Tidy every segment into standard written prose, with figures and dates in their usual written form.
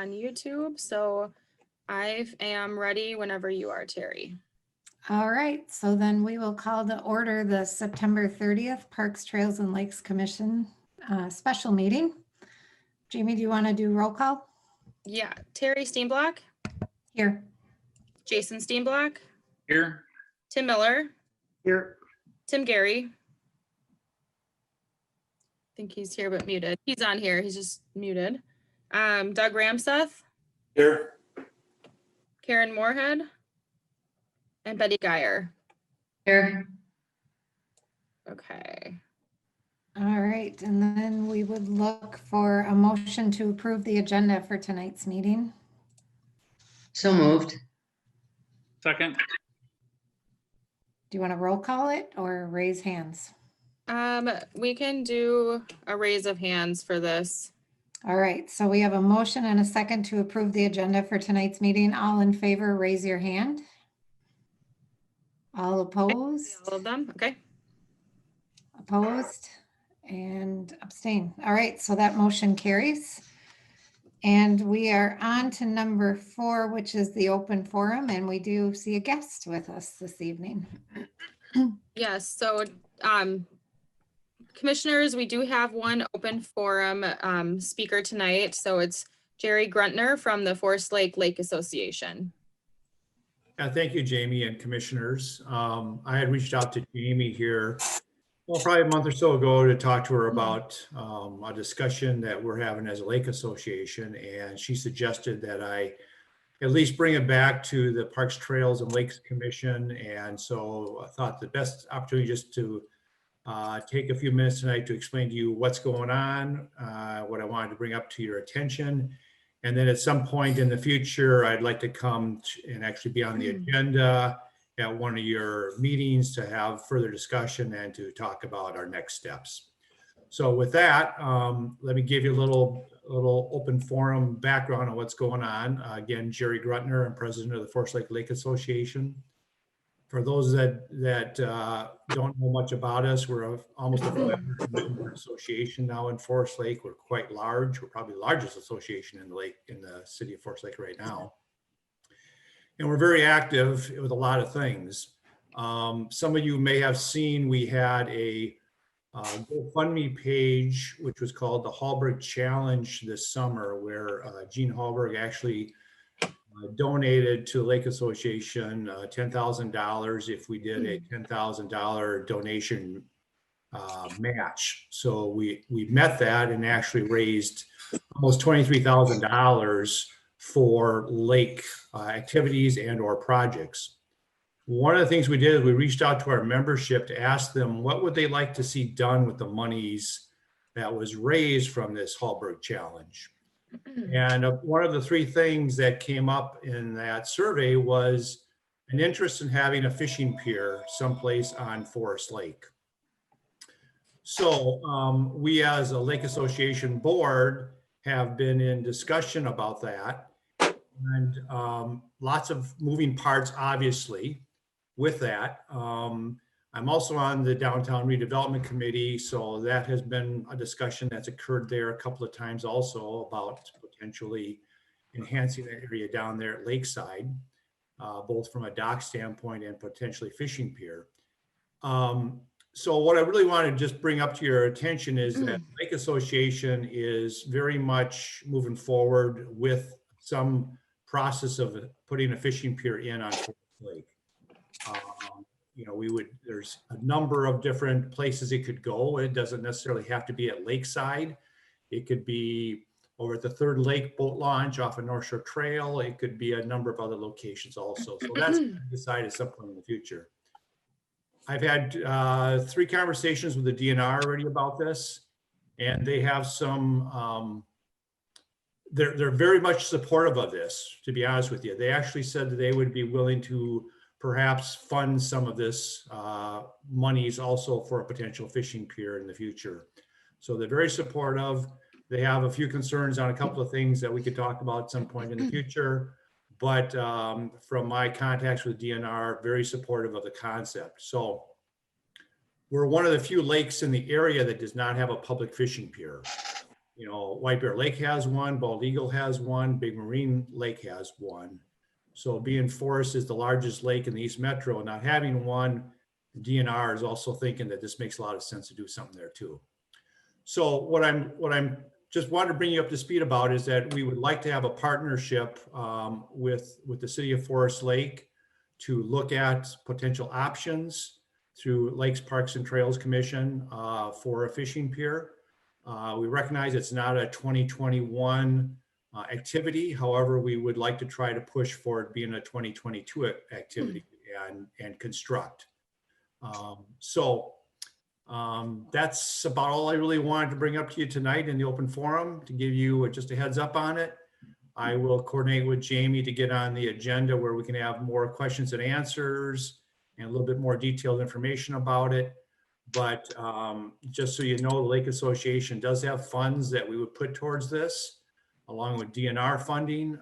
on YouTube. So I am ready whenever you are, Terry. All right, so then we will call to order the September 30th Parks, Trails, and Lakes Commission special meeting. Jamie, do you want to do roll call? Yeah, Terry Steenblock. Here. Jason Steenblock. Here. Tim Miller. Here. Tim Gary. I think he's here but muted. He's on here, he's just muted. Doug Ramseth. Here. Karen Moorhead. And Betty Geyer. Here. Okay. All right, and then we would look for a motion to approve the agenda for tonight's meeting. So moved. Second. Do you want to roll call it or raise hands? We can do a raise of hands for this. All right, so we have a motion and a second to approve the agenda for tonight's meeting. All in favor, raise your hand. All opposed? All of them, okay. Opposed and abstain. All right, so that motion carries. And we are on to number 4, which is the open forum, and we do see a guest with us this evening. Yes, so commissioners, we do have one open forum speaker tonight. So it's Jerry Gruntner from the Forest Lake Association. Thank you, Jamie and commissioners. I had reached out to Jamie here, well, probably a month or so ago to talk to her about a discussion that we're having as a lake association. And she suggested that I at least bring it back to the Parks, Trails, and Lakes Commission. And so I thought the best opportunity just to take a few minutes tonight to explain to you what's going on, what I wanted to bring up to your attention. And then at some point in the future, I'd like to come and actually be on the agenda at one of your meetings to have further discussion and to talk about our next steps. So with that, let me give you a little open forum background on what's going on. Again, Jerry Gruntner, I'm president of the Forest Lake Association. For those that don't know much about us, we're almost a 500-member association now in Forest Lake. We're quite large. We're probably the largest association in the city of Forest Lake right now. And we're very active with a lot of things. Some of you may have seen we had a GoFundMe page, which was called the Hallberg Challenge this summer, where Gene Hallberg actually donated to the Lake Association $10,000 if we did a $10,000 donation match. So we met that and actually raised almost $23,000 for lake activities and or projects. One of the things we did is we reached out to our membership to ask them what would they like to see done with the monies that was raised from this Hallberg Challenge. And one of the 3 things that came up in that survey was an interest in having a fishing pier someplace on Forest Lake. So we as a Lake Association board have been in discussion about that, and lots of moving parts, obviously, with that. I'm also on the Downtown Redevelopment Committee, so that has been a discussion that's occurred there a couple of times also about potentially enhancing the area down there at Lakeside, both from a dock standpoint and potentially fishing pier. So what I really want to just bring up to your attention is that Lake Association is very much moving forward with some process of putting a fishing pier in on Forest Lake. You know, there's a number of different places it could go. It doesn't necessarily have to be at Lakeside. It could be over at the Third Lake Boat Launch off of North Shore Trail. It could be a number of other locations also. So that's decided at some point in the future. I've had 3 conversations with the DNR already about this, and they have some, they're very much supportive of this, to be honest with you. They actually said that they would be willing to perhaps fund some of this monies also for a potential fishing pier in the future. So they're very supportive. They have a few concerns on a couple of things that we could talk about at some point in the future. But from my contacts with DNR, very supportive of the concept. So we're one of the few lakes in the area that does not have a public fishing pier. You know, White Bear Lake has one, Bald Eagle has one, Big Marine Lake has one. So being Forest is the largest lake in the East Metro, not having one, DNR is also thinking that this makes a lot of sense to do something there too. So what I'm just wanted to bring you up to speed about is that we would like to have a partnership with the city of Forest Lake to look at potential options through Lakes, Parks and Trails Commission for a fishing pier. We recognize it's not a 2021 activity. However, we would like to try to push for it being a 2022 activity and construct. That's about all I really wanted to bring up to you tonight in the open forum, to give you just a heads up on it. I will coordinate with Jamie to get on the agenda where we can have more questions and answers and a little bit more detailed information about it. But just so you know, the Lake Association does have funds that we would put towards this, along with DNR funding.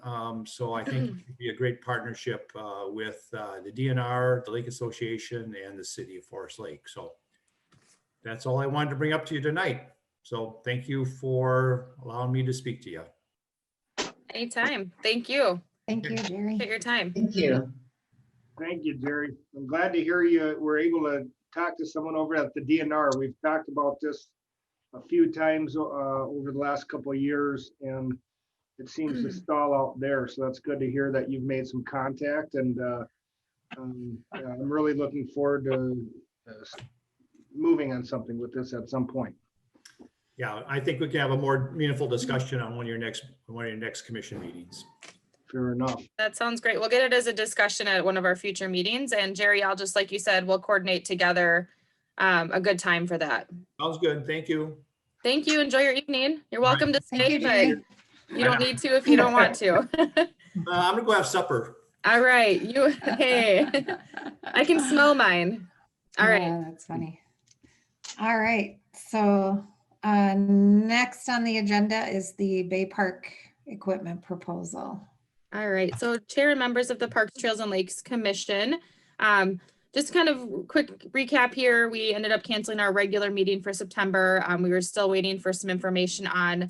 So I think it could be a great partnership with the DNR, the Lake Association, and the city of Forest Lake. So that's all I wanted to bring up to you tonight. So thank you for allowing me to speak to you. Anytime. Thank you. Thank you, Jerry. Take your time. Thank you. Thank you, Jerry. I'm glad to hear you were able to talk to someone over at the DNR. We've talked about this a few times over the last couple of years, and it seems to stall out there. So that's good to hear that you've made some contact, and I'm really looking forward to moving on something with this at some point. Yeah, I think we can have a more meaningful discussion on one of your next commission meetings. Fair enough. That sounds great. We'll get it as a discussion at one of our future meetings. And Jerry, I'll just, like you said, we'll coordinate together a good time for that. Sounds good. Thank you. Thank you. Enjoy your evening. You're welcome to Thank stay, you, but Jerry. you don't need to if you don't want to. I'm gonna go have supper. All right. Hey, I can smell mine. All right. Yeah, that's funny. All right, so next on the agenda is the Bay Park equipment proposal. All right, so Chair and members of the Parks, Trails and Lakes Commission, just kind of quick recap here. We ended up canceling our regular meeting for September. We were still waiting for some information on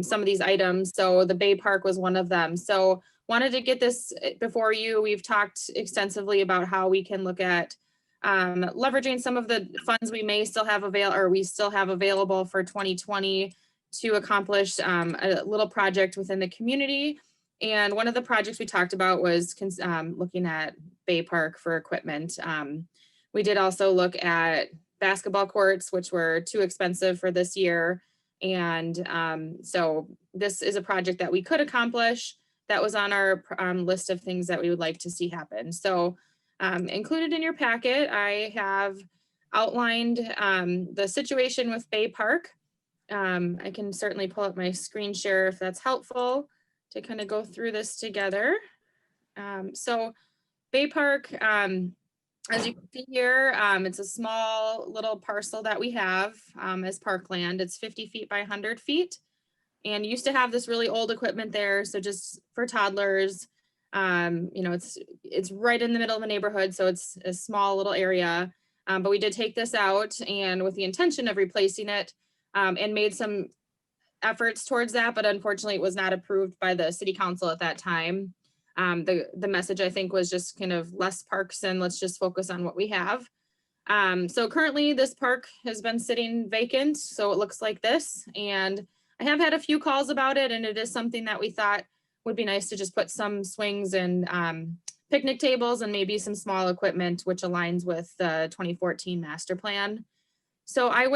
some of these items. So the Bay Park was one of them. So wanted to get this before you. We've talked extensively about how we can look at leveraging some of the funds we may still have available for 2020 to accomplish a little project within the community. And one of the projects we talked about was looking at Bay Park for equipment. We did also look at basketball courts, which were too expensive for this year. And so this is a project that we could accomplish that was on our list of things that we would like to see happen. So included in your packet, I have outlined the situation with Bay Park. I can certainly pull up my screen share if that's helpful to kind of go through this together. So Bay Park, as you can see here, it's a small little parcel that we have as parkland. It's 50 feet by 100 feet. And used to have this really old equipment there. So just for toddlers, you know, it's right in the middle of a neighborhood. So it's a small little area. But we did take this out and with the intention of replacing it and made some efforts towards that, but unfortunately it was not approved by the city council at that time. The message I think was just kind of less parks and let's just focus on what we have. So currently this park has been sitting vacant. So it looks like this, and I have had a few calls about it, and it is something that we thought would be nice to just put some swings and picnic tables and maybe some small equipment, which aligns with the 2014 master plan. So I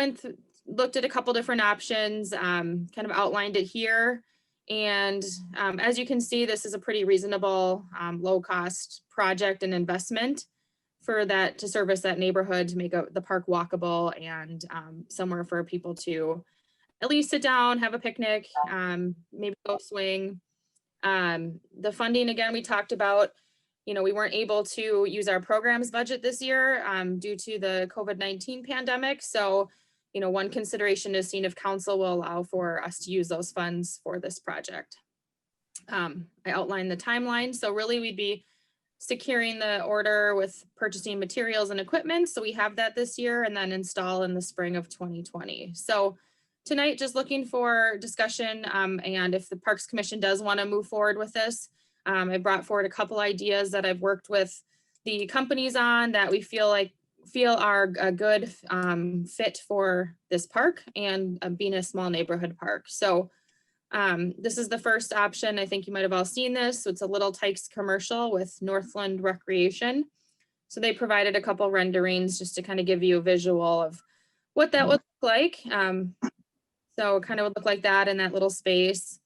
looked at a couple different options, kind of outlined it here. And as you can see, this is a pretty reasonable, low cost project and investment for that to service that neighborhood, to make the park walkable and somewhere for people to at least sit down, have a picnic, maybe go swing. The funding, again, we talked about, you know, we weren't able to use our programs budget this year due to the COVID-19 pandemic. So, you know, one consideration is seeing if council will allow for us to use those funds for this project. I outlined the timeline. So really we'd be securing the order with purchasing materials and equipment. So we have that this year, and then install in the spring of 2020. So tonight, just looking for discussion, and if the Parks Commission does want to move forward with this, I brought forward a couple ideas that I've worked with the companies on that we feel are a good fit for this park and being a small neighborhood park. So this is the first option. I think you might have all seen this. So it's a Little Tykes commercial with Northland Recreation. So they provided a couple renderings just to kind of give you a visual of what that would look like. So it kind of would look like that in that little space.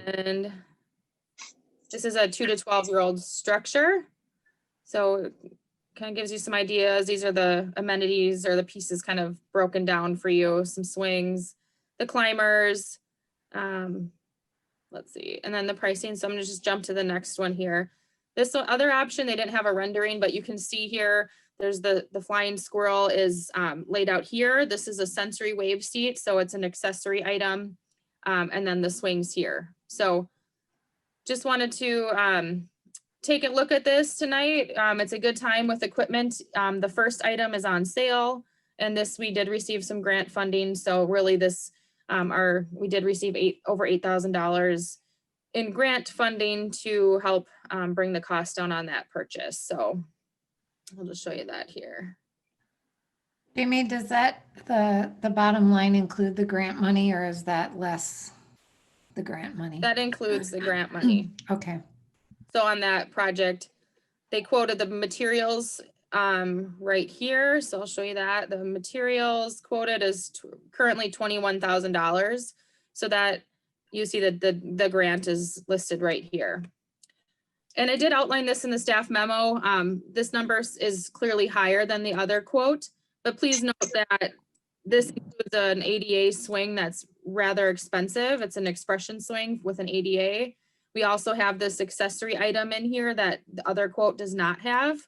And this is a 2 to 12-year-old structure. So it kind of gives you some ideas. These are the amenities or the pieces kind of broken down for you. Some swings, the climbers. Let's see. And then the pricing. So I'm going to just jump to the next one here. This other option, they didn't have a rendering, but you can see here, there's the flying squirrel is laid out here. This is a sensory wave seat. So it's an accessory item. And then the swings here. So just wanted to take a look at this tonight. It's a good time with equipment. The first item is on sale, and this we did receive some grant funding. So really this, we did receive over $8,000 in grant funding to help bring the cost down on that purchase. So I'll just show you that here. Jamie, does that, the bottom line include the grant money, or is that less the grant money? That includes the grant money. Okay. So on that project, they quoted the materials right here. So I'll show you that. The materials quoted is currently $21,000. So that you see that the grant is listed right here. And I did outline this in the staff memo. This number is clearly higher than the other quote, but please note that this includes an ADA swing that's rather expensive. It's an expression swing with an ADA. We also have this accessory item in here that the other quote does not have.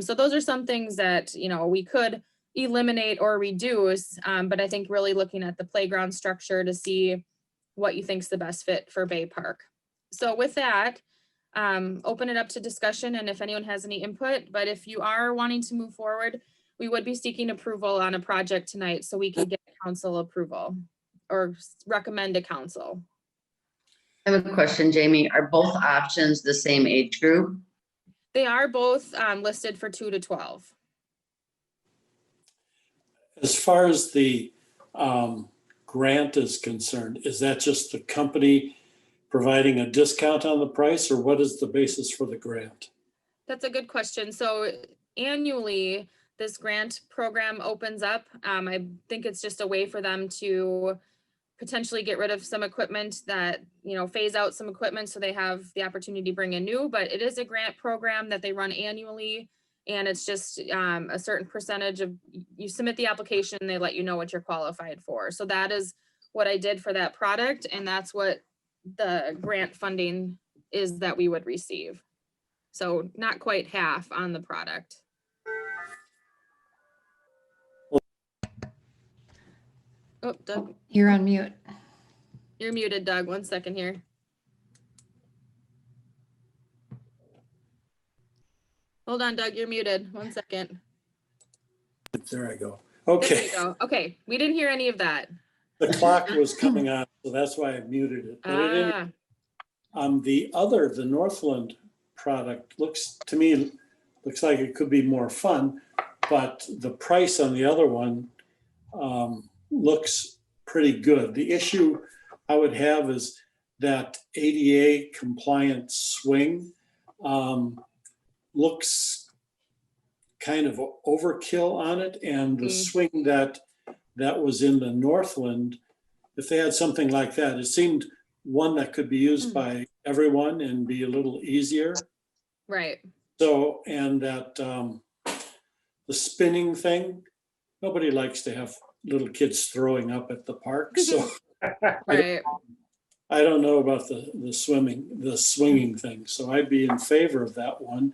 So those are some things that, you know, we could eliminate or reduce, but I think really looking at the playground structure to see what you think is the best fit for Bay Park. So with that, open it up to discussion and if anyone has any input, but if you are wanting to move forward, we would be seeking approval on a project tonight so we can get council approval or recommend to council. I have a question, Jamie. Are both options the same age group? They are both listed for 2 to 12. As far as the grant is concerned, is that just the company providing a discount on the price, or what is the basis for the grant? That's a good question. So annually, this grant program opens up. I think it's just a way for them to potentially get rid of some equipment that, you know, phase out some equipment so they have the opportunity to bring in new, but it is a grant program that they run annually. And it's just a certain percentage of, you submit the application, they let you know what you're qualified for. So that is what I did for that product. And that's what the grant funding is that we would receive. So not quite half on the product. Oh, Doug, You're on mute. you're muted, Doug. 1 second here. Hold on, Doug, you're muted. 1 second. There I go. There Okay, you go. Okay, we didn't hear any of that. the clock was coming on, so that's why I muted it. But it didn't. The Northland product looks like it could be more fun, but the price on the other one looks pretty good. The issue I would have is that ADA compliant swing looks kind of overkill on it, and the swing that was in the Northland, if they had something like that, it seemed one that could be used by everyone and be a little easier. Right. So, and that the spinning thing, nobody likes to have little kids throwing up at the park. So Right. I don't know about the swinging thing. So I'd be in favor of that one.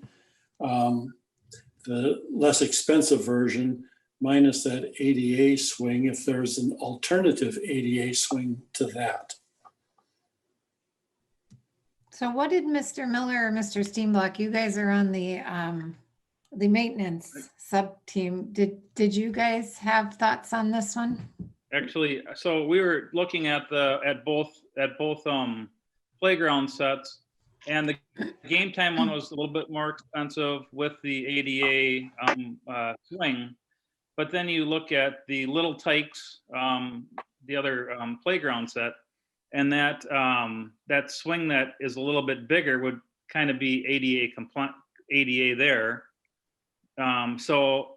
The less expensive version minus that ADA swing, if there's an alternative ADA swing to that. So what did Mr. Miller or Mr. Steenblock, you guys are on the maintenance sub team. Did you guys have thoughts on this one? Actually, so we were looking at both playground sets, and the game time one was a little bit more expensive with the ADA swing. But then you look at the Little Tykes, the other playground set, and that swing that is a little bit bigger would kind of be ADA compliant, ADA there. So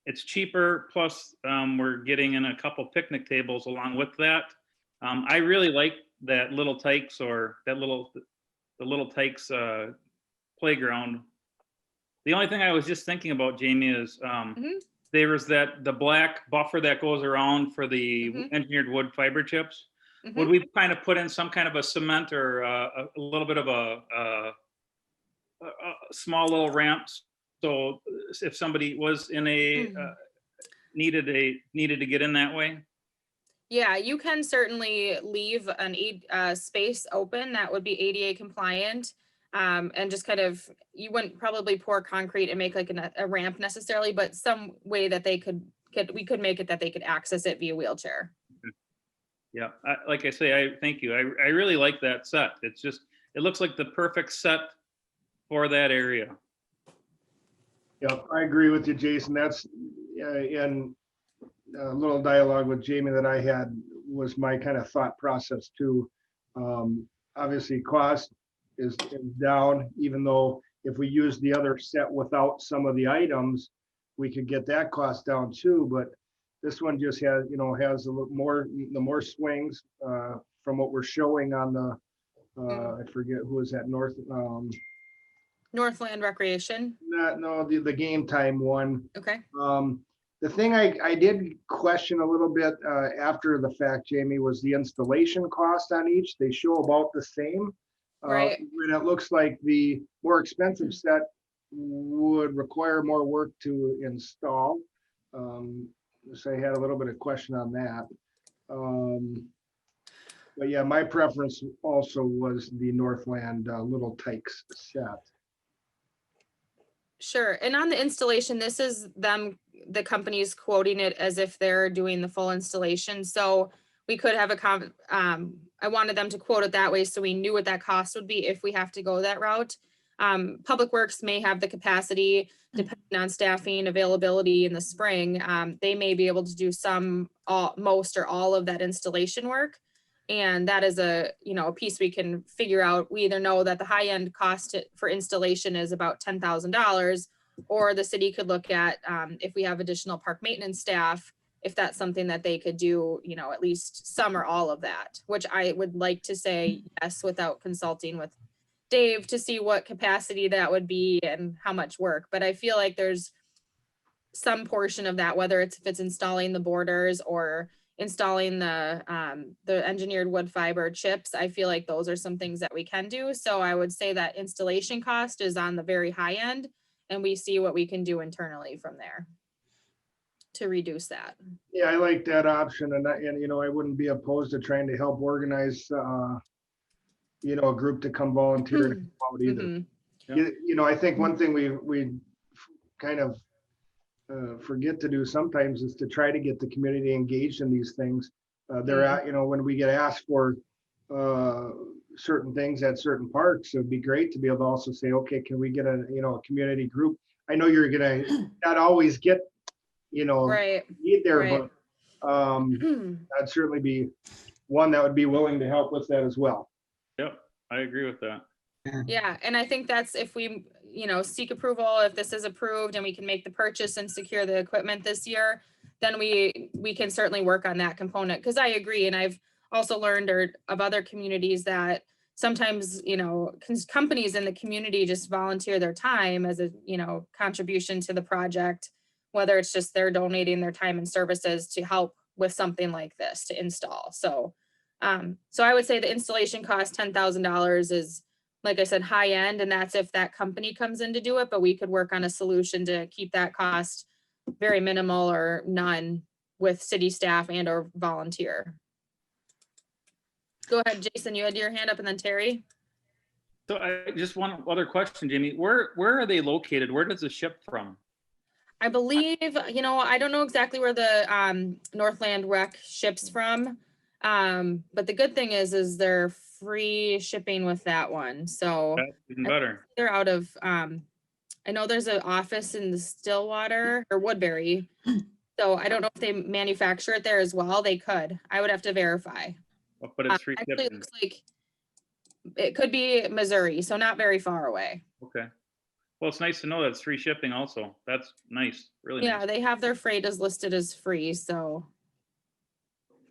it's cheaper, plus we're getting in a couple picnic tables along with that. I really like that Little Tykes, or the Little Tykes playground. The only thing I was just thinking about, Jamie, is there was the black buffer that goes around for the engineered wood fiber chips. Would we kind of put in some kind of a cement or a little bit of a small little ramps? So if somebody was in a needed to get in that way. Yeah, you can certainly leave an space open that would be ADA compliant. And just kind of, you wouldn't probably pour concrete and make like a ramp necessarily, but some way that we could make it that they could access it via wheelchair. Yeah, like I say, thank you. I really like that set. It's just, it looks like the perfect set for that area. Yeah, I agree with you, Jason. That's in a little dialogue with Jamie that I had was my kind of thought process too. Obviously, cost is down, even though if we use the other set without some of the items, we could get that cost down too. But this one just has, has a little more, the more swings from what we're showing on the, I forget who is that, Northland Recreation. the game time one. Okay. The thing I did question a little bit after the fact, Jamie, was the installation cost on each. They show about the same. Right. And it looks like the more expensive set would require more work to install. So I had a little bit of question on that. But yeah, my preference also was the Northland Little Tykes set. Sure. And on the installation, this is the company's quoting it as if they're doing the full installation. So we could have I wanted them to quote it that way so we knew what that cost would be if we have to go that route. Public Works may have the capacity, depending on staffing availability in the spring. They may be able to do most or all of that installation work. And that is a piece we can figure out. We either know that the high end cost for installation is about $10,000, or the city could look at if we have additional park maintenance staff, if that's something that they could do, at least some or all of that, which I would like to say yes, without consulting with Dave to see what capacity that would be and how much work. But I feel like there's some portion of that, whether if it's installing the borders or installing the engineered wood fiber chips, I feel like those are some things that we can do. So I would say that installation cost is on the very high end, and we see what we can do internally from there to reduce that. Yeah, I like that option, and I wouldn't be opposed to trying to help organize a group to come volunteer and help out either. I think one thing we kind of forget to do sometimes is to try to get the community engaged in these things. When we get asked for certain things at certain parks, it'd be great to be able to also say, okay, can we get a community group? I know you're gonna not always get Right. need there, Right. but I'd certainly be one that would be willing to help with that as well. Yep, I agree with that. Yeah, and I think that's if we, seek approval, if this is approved and we can make the purchase and secure the equipment this year, then we can certainly work on that component. Because I agree, and I've also learned of other communities that sometimes, companies in the community just volunteer their time as a, contribution to the project, whether it's just they're donating their time and services to help with something like this to install. So I would say the installation cost $10,000 is, like I said, high end, and that's if that company comes in to do it, but we could work on a solution to keep that cost very minimal or none with city staff and or volunteer. Go ahead, Jason, you had your hand up, and then Terry. So I just one other question, Jamie. Where are they located? Where does it ship from? I believe, I don't know exactly where the Northland Rec ships from. But the good thing is they're free shipping with that one. So That's even better. they're out of, I know there's an office in the Stillwater or Woodbury. So I don't know if they manufacture it there as well. They could. I would have to verify. But it's free Actually, it shipping. looks like it could be Missouri, so not very far away. Okay. Well, it's nice to know that it's free shipping also. That's nice, really Yeah, nice. they have their freight as listed as free, so.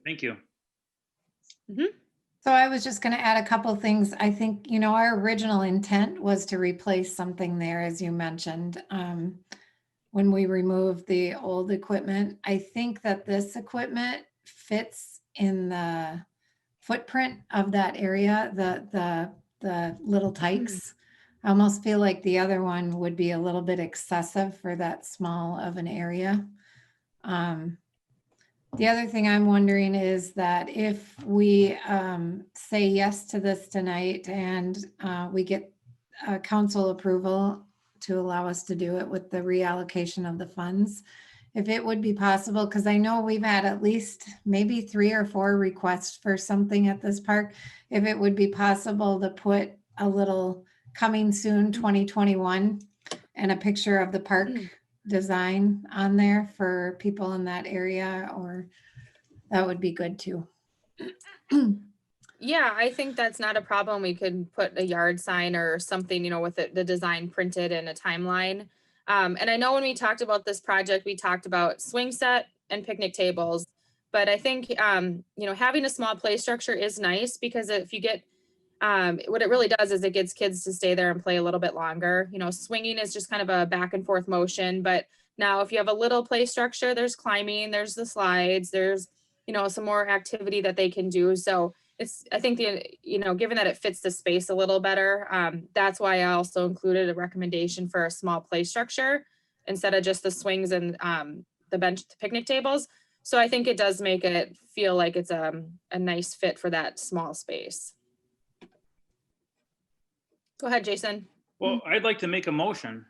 Thank you. So I was just going to add a couple of things. I think, our original intent was to replace something there, as you mentioned, when we removed the old equipment. I think that this equipment fits in the footprint of that area, the little tykes. I almost feel like the other one would be a little bit excessive for that small of an area. The other thing I'm wondering is that if we say yes to this tonight and we get council approval to allow us to do it with the reallocation of the funds, if it would be possible, because I know we've had at least maybe 3 or 4 requests for something at this park, if it would be possible to put a little coming soon 2021 and a picture of the park design on there for people in that area, or that would be good too. Yeah, I think that's not a problem. We could put a yard sign or something, with the design printed in a timeline. And I know when we talked about this project, we talked about swing set and picnic tables. But I think, having a small play structure is nice because if you get, what it really does is it gets kids to stay there and play a little bit longer. Swinging is just kind of a back and forth motion. But now if you have a little play structure, there's climbing, there's the slides, there's, some more activity that they can do. So I think given that it fits the space a little better, that's why I also included a recommendation for a small play structure instead of just the swings and the bench, the picnic tables. So I think it does make it feel like it's a nice fit for that small space. Go ahead, Jason. Well, I'd like to make a motion,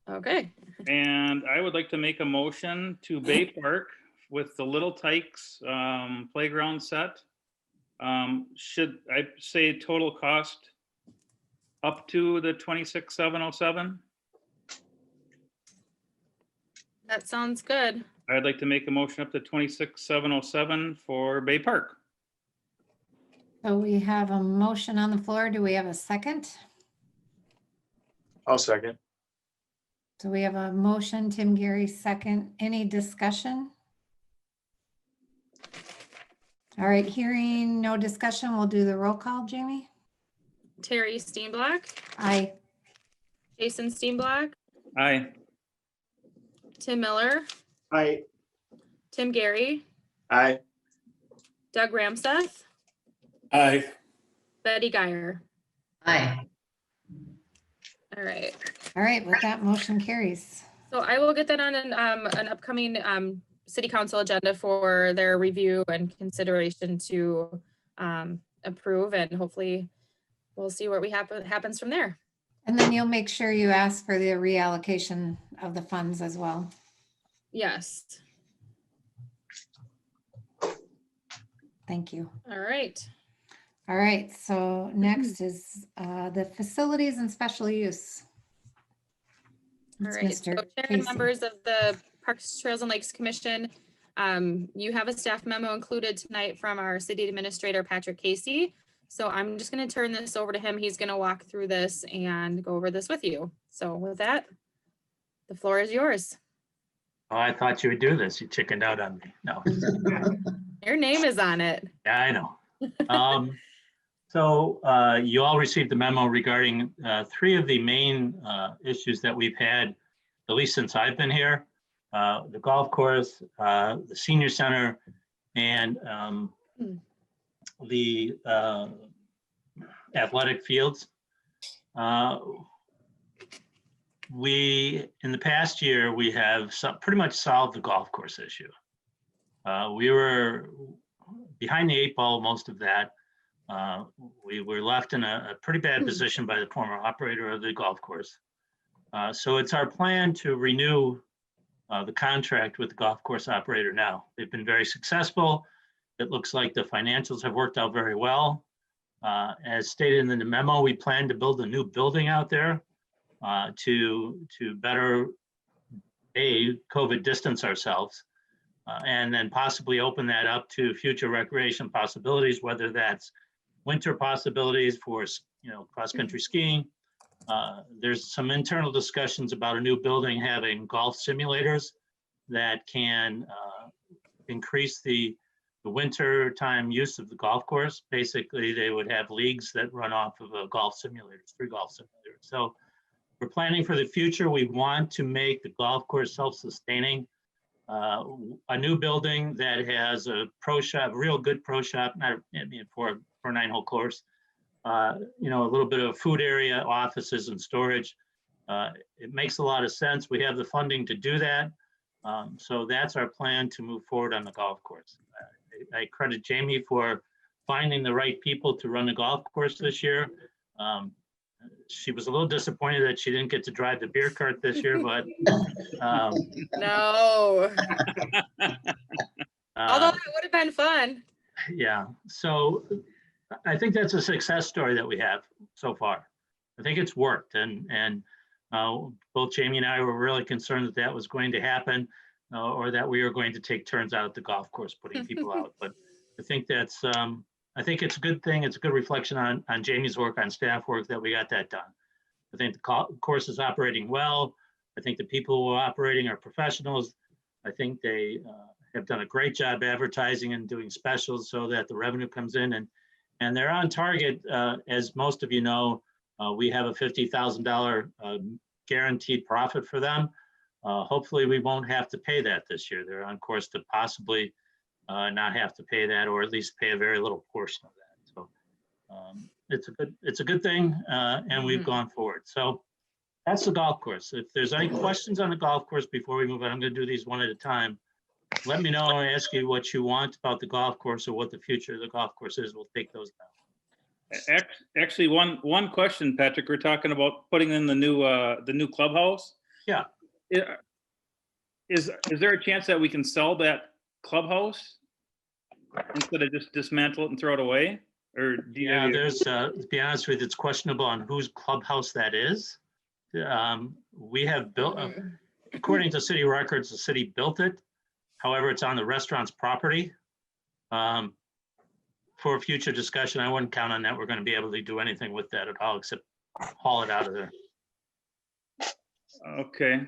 Okay. and I would like to make a motion to Bay Park with the Little Tykes playground set. Should I say total cost up to the 26,707? That sounds good. I'd like to make a motion up to 26,707 for Bay Park. So we have a motion on the floor. Do we have a second? I'll second. So we have a motion, Tim Gary, second. Any discussion? All right, hearing no discussion, we'll do the roll call, Jamie. Terry Steenblack, Aye. Jason Steenblack, Aye. Tim Miller, I, Tim Gary, Aye. Doug Ramseth, Aye. Betty Geyer. Aye. All right. All right, with that, motion carries. So I will get that on an upcoming city council agenda for their review and consideration to approve, and hopefully we'll see what happens from there. And then you'll make sure you ask for the reallocation of the funds as well. Yes. Thank you. All right. All right, so next is the facilities and special use. All It's right. So Mr. Chair and Casey. members of the Parks, Trails and Lakes Commission, you have a staff memo included tonight from our city administrator, Patrick Casey. So I'm just going to turn this over to him. He's going to walk through this and go over this with you. So with that, the floor is yours. Oh, I thought you would do this. You chickened out on me. No. Your name is on it. Yeah, I know. So you all received the memo regarding 3 of the main issues that we've had, at least since I've been here. The golf course, the senior center, and the athletic fields. In the past year, we have pretty much solved the golf course issue. We were behind the 8 ball most of that. We were left in a pretty bad position by the former operator of the golf course. So it's our plan to renew the contract with the golf course operator now. They've been very successful. It looks like the financials have worked out very well. As stated in the memo, we plan to build a new building out there to better COVID distance ourselves, and then possibly open that up to future recreation possibilities, whether that's winter possibilities for cross-country skiing. There's some internal discussions about a new building having golf simulators that can increase the winter time use of the golf course. Basically, they would have leagues that run off of a golf simulators, 3 golf simulators. So we're planning for the future. We want to make the golf course self-sustaining. A new building that has a pro shop, real good pro shop, for a 9-hole course. A little bit of food area, offices and storage. It makes a lot of sense. We have the funding to do that. So that's our plan to move forward on the golf course. I credit Jamie for finding the right people to run the golf course this year. She was a little disappointed that she didn't get to drive the beer cart this year, but No. Although it would have been fun. yeah. So I think that's a success story that we have so far. I think it's worked, and both Jamie and I were really concerned that that was going to happen, or that we were going to take turns out at the golf course putting people out. But I think that's I think it's a good thing. It's a good reflection on Jamie's work, on staff work, that we got that done. I think the course is operating well. I think the people who are operating are professionals. I think they have done a great job advertising and doing specials so that the revenue comes in, and they're on target. As most of you know, we have a $50,000 guaranteed profit for them. Hopefully we won't have to pay that this year. They're on course to possibly not have to pay that, or at least pay a very little portion of that. So it's a good thing, and we've gone forward. So that's the golf course. If there's any questions on the golf course before we move on, I'm going to do these one at a time. Let me know and ask you what you want about the golf course or what the future of the golf course is. We'll take those down. Actually, one question, Patrick. We're talking about putting in the new clubhouse. Yeah. Is there a chance that we can sell that clubhouse instead of just dismantle it and throw it away? Or do you there's to be honest with you, it's questionable on whose clubhouse that is. We have built, according to city records, the city built it. However, it's on the restaurant's property. For future discussion, I wouldn't count on that. We're going to be able to do anything with that at all except haul it out of there. Okay.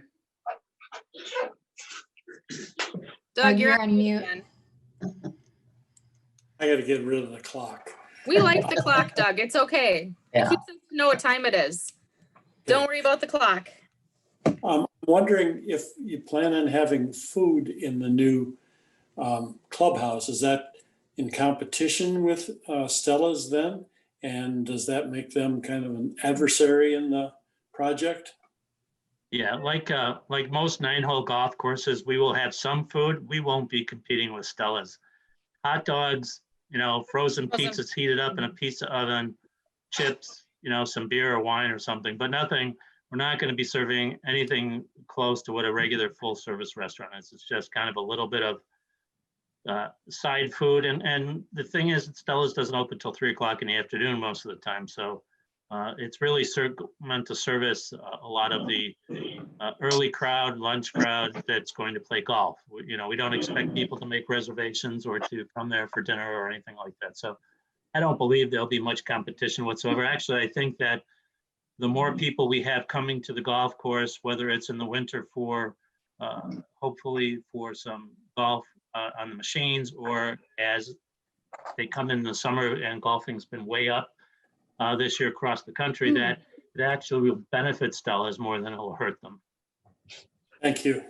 Doug, You're you're on mute. again. I got to get rid of the clock. We like the clock, Doug. It's okay. Yeah. It keeps us to know what time it is. Don't worry about the clock. I'm wondering if you plan on having food in the new clubhouse. Is that in competition with Stella's then? And does that make them kind of an adversary in the project? Yeah, like most 9-hole golf courses, we will have some food. We won't be competing with Stella's. Hot dogs, frozen pizzas heated up in a pizza oven, chips, some beer or wine or something, but nothing. We're not going to be serving anything close to what a regular full service restaurant is. It's just kind of a little bit of side food. And the thing is, Stella's doesn't open until 3 o'clock in the afternoon most of the time. So it's really meant to service a lot of the early crowd, lunch crowd that's going to play golf. We don't expect people to make reservations or to come there for dinner or anything like that. So I don't believe there'll be much competition whatsoever. Actually, I think that the more people we have coming to the golf course, whether it's in the winter for hopefully for some golf on the machines, or as they come in the summer and golfing's been way up this year across the country, that it actually will benefit Stella's more than it will hurt them. Thank you.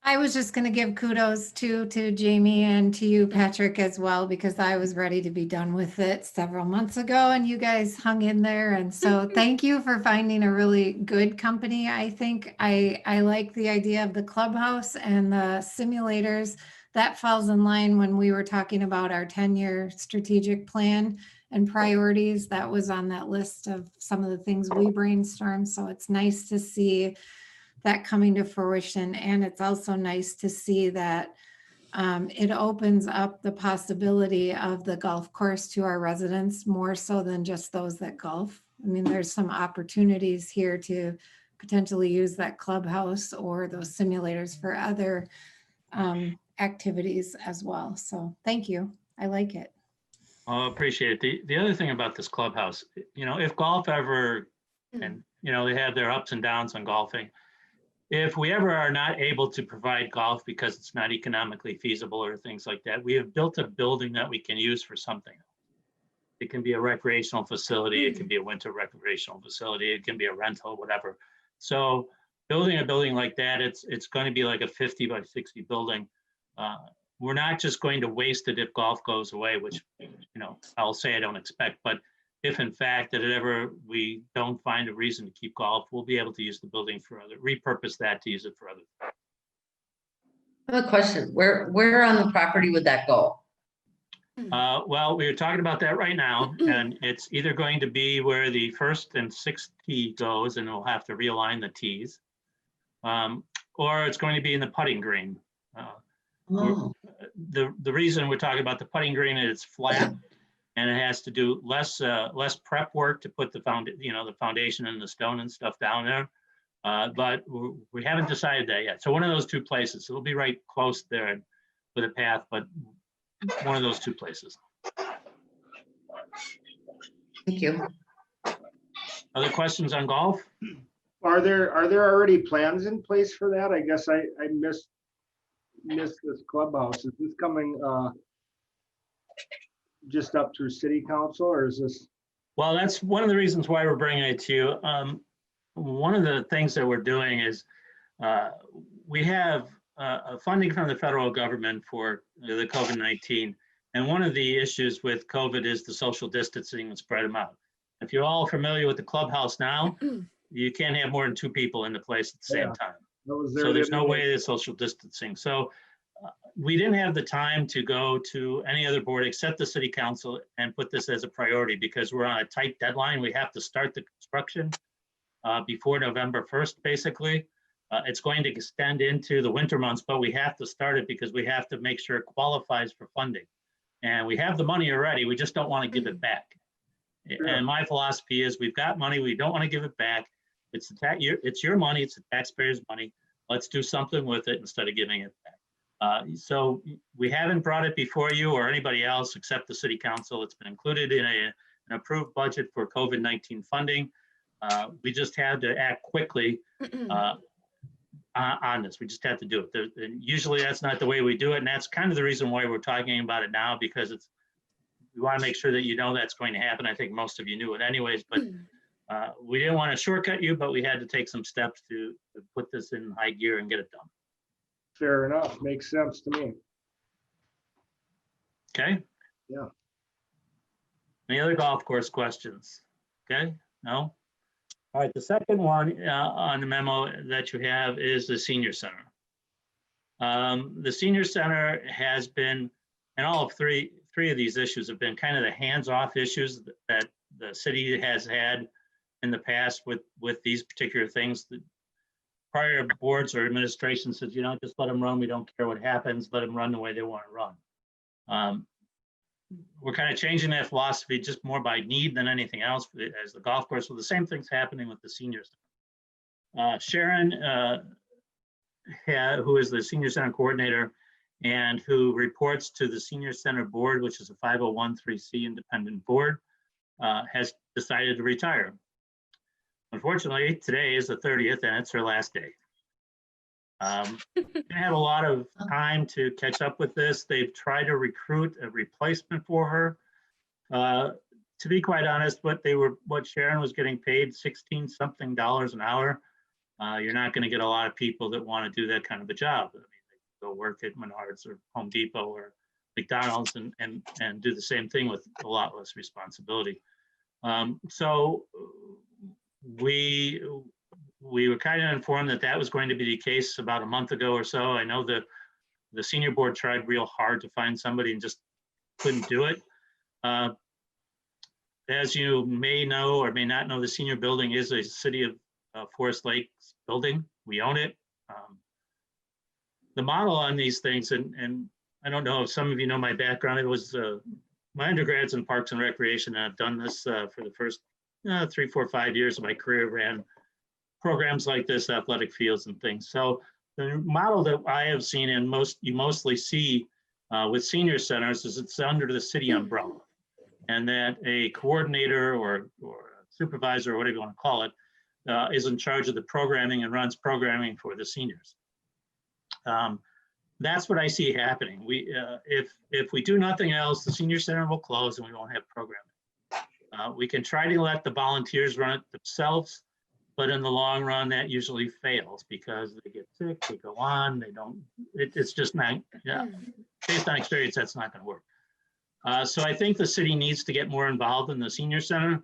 I was just going to give kudos to Jamie and to you, Patrick, as well, because I was ready to be done with it several months ago and you guys hung in there. And so thank you for finding a really good company. I think I like the idea of the clubhouse and the simulators. That falls in line when we were talking about our 10-year strategic plan and priorities. That was on that list of some of the things we brainstormed. So it's nice to see that coming to fruition. And it's also nice to see that it opens up the possibility of the golf course to our residents more so than just those that golf. I mean, there's some opportunities here to potentially use that clubhouse or those simulators for other activities as well. So thank you. I like it. I appreciate it. The other thing about this clubhouse, if golf ever, and, they have their ups and downs on golfing. If we ever are not able to provide golf because it's not economically feasible or things like that, we have built a building that we can use for something. It can be a recreational facility, it can be a winter recreational facility, it can be a rental, whatever. So building a building like that, it's going to be like a 50 by 60 building. We're not just going to waste it if golf goes away, which, I'll say I don't expect, but if in fact that we don't find a reason to keep golf, we'll be able to use the building for repurpose that to use it for other. I have a question. Where on the property would that go? Well, we're talking about that right now, and it's either going to be where the first and sixth tee goes, and we'll have to realign the tees, or it's going to be in the putting green. Oh, The reason we're talking about the putting green is it's flat, and it has to do less prep work to put the foundation and the stone and stuff down there. But we haven't decided that yet. So one of those two places. It'll be right close there with a path, but one of those two places. thank you. Other questions on golf? Are there already plans in place for that? I guess I missed this clubhouse. Is this coming just up through city council, or is this? Well, that's one of the reasons why we're bringing it to you. One of the things that we're doing is we have funding from the federal government for the COVID-19. And one of the issues with COVID is the social distancing and spread them out. If you're all familiar with the clubhouse now, you can't have more than 2 people in the place at the same time. So there's no way to social distancing. So we didn't have the time to go to any other board except the city council and put this as a priority because we're on a tight deadline. We have to start the construction before November 1st, basically. It's going to extend into the winter months, but we have to start it because we have to make sure it qualifies for funding. And we have the money already, we just don't want to give it back. Sure. And my philosophy is we've got money, we don't want to give it back. It's your money, it's the taxpayers' money. Let's do something with it instead of giving it back. So we haven't brought it before you or anybody else except the city council. It's been included in an approved budget for COVID-19 funding. We just had to act quickly on this. We just have to do it. And usually that's not the way we do it. And that's kind of the reason why we're talking about it now, because we want to make sure that you know that's going to happen. I think most of you knew it anyways, but we didn't want to shortcut you, but we had to take some steps to put this in high gear and get it done. Fair enough. Makes sense to me. Okay. Yeah. Any other golf course questions? Okay, no? All right, the second one on the memo that you have is the senior center. The senior center has been, and all of three of these issues have been kind of the hands-off issues that the city has had in the past with these particular things. The prior boards or administration says, just let them run. We don't care what happens. Let them run the way they want to run. We're kind of changing that philosophy just more by need than anything else as the golf course. Well, the same thing's happening with the seniors. Sharon, who is the senior center coordinator and who reports to the senior center board, which is a 501(c) independent board, has decided to retire. Unfortunately, today is the 30th and it's her last day. They had a lot of time to catch up with this. They've tried to recruit a replacement for her. To be quite honest, what Sharon was getting paid, $16-something an hour. You're not going to get a lot of people that want to do that kind of a job. I mean, they go work at Menards or Home Depot or McDonald's and do the same thing with a lot less responsibility. So we were kind of informed that was going to be the case about a month ago or so. I know the senior board tried real hard to find somebody and just couldn't do it. As you may know or may not know, the senior building is a city of Forest Lakes building. We own it. The model on these things, and I don't know if some of you know my background. It was my undergrad's in Parks and Recreation, and I've done this for the first 3, 4, 5 years of my career, ran programs like this, athletic fields and things. So the model that I have seen and you mostly see with senior centers is it's under the city umbrella, and that a coordinator or a supervisor, or whatever you want to call it, is in charge of the programming and runs programming for the seniors. That's what I see happening. If we do nothing else, the senior center will close and we won't have programming. We can try to let the volunteers run it themselves, but in the long run, that usually fails because they get sick, they go on, they don't, it's just not, based on experience, that's not going to work. So I think the city needs to get more involved in the senior center.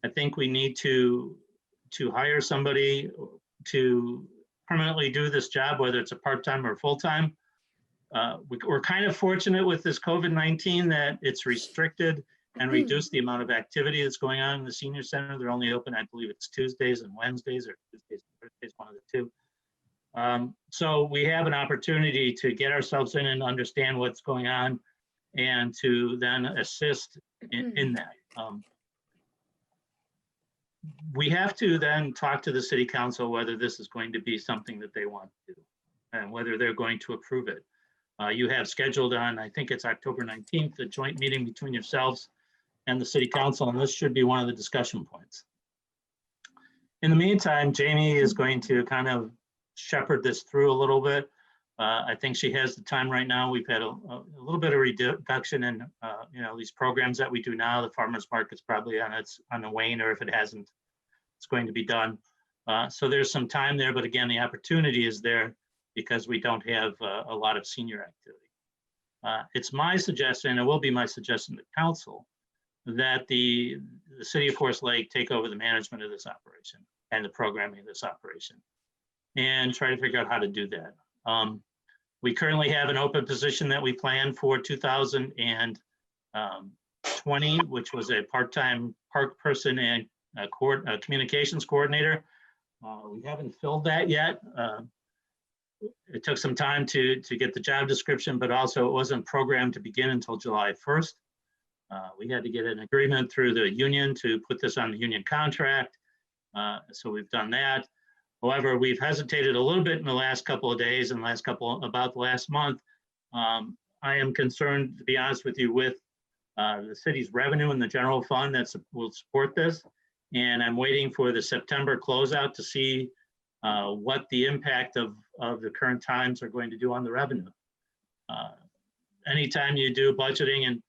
I think we need to hire somebody to permanently do this job, whether it's a part-time or full-time. We're kind of fortunate with this COVID-19 that it's restricted and reduced the amount of activity that's going on in the senior center. They're only open, I believe it's Tuesdays and Wednesdays, or Tuesdays and Thursdays, one of the two. So we have an opportunity to get ourselves in and understand what's going on and to then assist in that. We have to then talk to the city council whether this is going to be something that they want to do and whether they're going to approve it. You have scheduled on, I think it's October 19th, a joint meeting between yourselves and the city council, and this should be one of the discussion points. In the meantime, Jamie is going to kind of shepherd this through a little bit. I think she has the time right now. We've had a little bit of reduction in these programs that we do now. The farmers market's probably on the wane, or if it hasn't, it's going to be done. So there's some time there, but again, the opportunity is there because we don't have a lot of senior activity. It's my suggestion, it will be my suggestion to council, that the city of Forest Lake take over the management of this operation and the programming of this operation and try to figure out how to do that. We currently have an open position that we planned for 2020, which was a part-time park person and a communications coordinator. We haven't filled that yet. It took some time to get the job description, but also it wasn't programmed to begin until July 1st. We had to get an agreement through the union to put this on the union contract. So we've done that. However, we've hesitated a little bit in the last couple of days and about the last month. I am concerned, to be honest with you, with the city's revenue in the general fund that will support this. And I'm waiting for the September closeout to see what the impact of the current times are going to do on the revenue. Anytime you do budgeting, and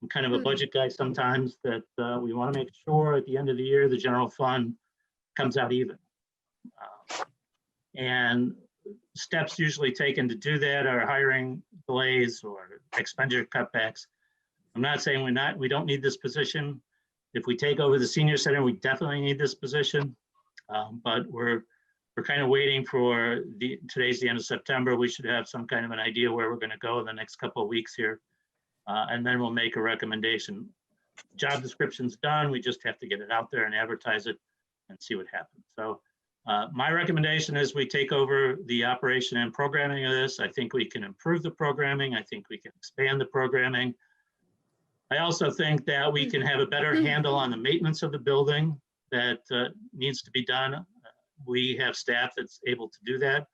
I'm kind of a budget guy sometimes, that we want to make sure at the end of the year, the general fund comes out even. And steps usually taken to do that are hiring delays or expenditure cutbacks. I'm not saying we don't need this position. If we take over the senior center, we definitely need this position. But we're kind of waiting for today's the end of September. We should have some kind of an idea where we're going to go in the next couple of weeks here. And then we'll make a recommendation. Job description's done. We just have to get it out there and advertise it and see what happens. So my recommendation is we take over the operation and programming of this. I think we can improve the programming. I think we can expand the programming. I also think that we can have a better handle on the maintenance of the building that needs to be done. We have staff that's able to do that.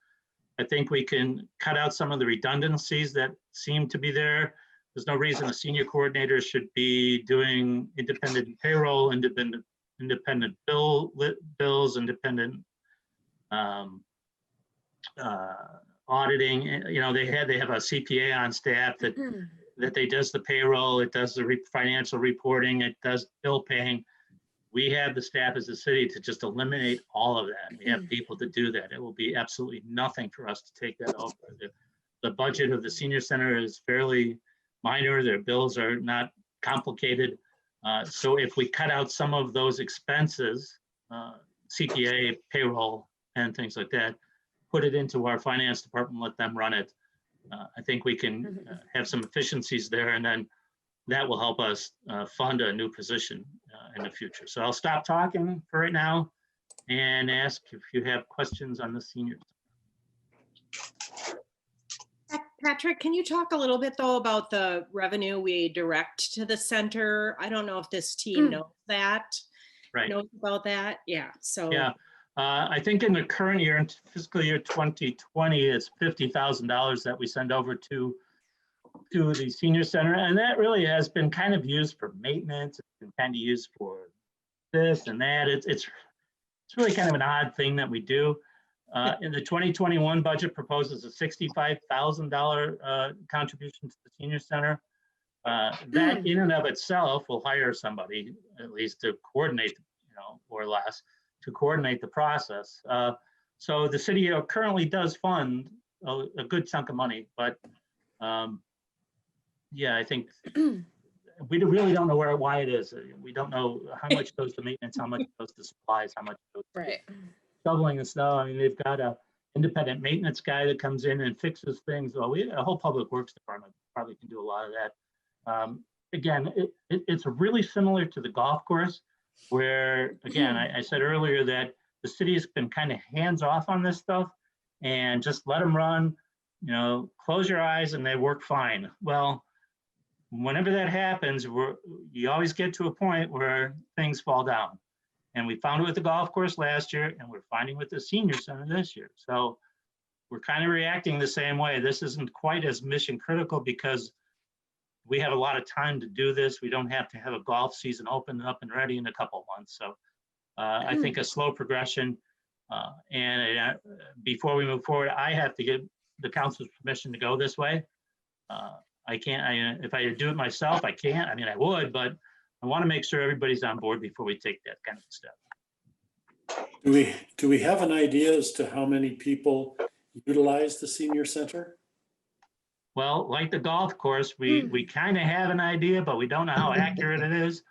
I think we can cut out some of the redundancies that seem to be there. There's no reason a senior coordinator should be doing independent payroll, independent bills, independent auditing. You know, they have a CPA on staff that they does the payroll, it does the financial reporting, it does bill paying. We have the staff as a city to just eliminate all of that. We have people to do that. It will be absolutely nothing for us to take that over. The budget of the senior center is fairly minor. Their bills are not complicated. So if we cut out some of those expenses, CPA, payroll, and things like that, put it into our finance department, let them run it. I think we can have some efficiencies there, and then that will help us fund a new position in the future. So I'll stop talking for right now and ask if you have questions on the seniors. Patrick, can you talk a little bit though about the revenue we direct to the center? I don't know if this team knows that. Right. Knows about that? Yeah, so. Yeah, I think in the current year, in fiscal year 2020, it's $50,000 that we send over to the senior center, and that really has been kind of used for maintenance. It's been kind of used for this and that. It's really kind of an odd thing that we do. In the 2021 budget proposes a $65,000 contribution to the senior center. That in and of itself will hire somebody at least to coordinate, or less, to coordinate the process. So the city currently does fund a good chunk of money, but yeah, I think we really don't know why it is. We don't know how much goes to maintenance, how much goes to supplies, how much goes to Right. shoveling the snow. I mean, they've got a independent maintenance guy that comes in and fixes things. Well, a whole public works department probably can do a lot of that. Again, it's really similar to the golf course, where, again, I said earlier that the city has been kind of hands off on this stuff and just let them run, close your eyes and they work fine. Well, whenever that happens, you always get to a point where things fall down. And we found it with the golf course last year, and we're finding with the senior center this year. So we're kind of reacting the same way. This isn't quite as mission critical because we have a lot of time to do this. We don't have to have a golf season open up and ready in a couple of months. So I think a slow progression. And before we move forward, I have to get the council's permission to go this way. I can't, if I do it myself, I can't. I mean, I would, but I want to make sure everybody's on board before we take that kind of step. Do we have an idea as to how many people utilize the senior center? Well, like the golf course, we kind of have an idea, but we don't know how accurate it is.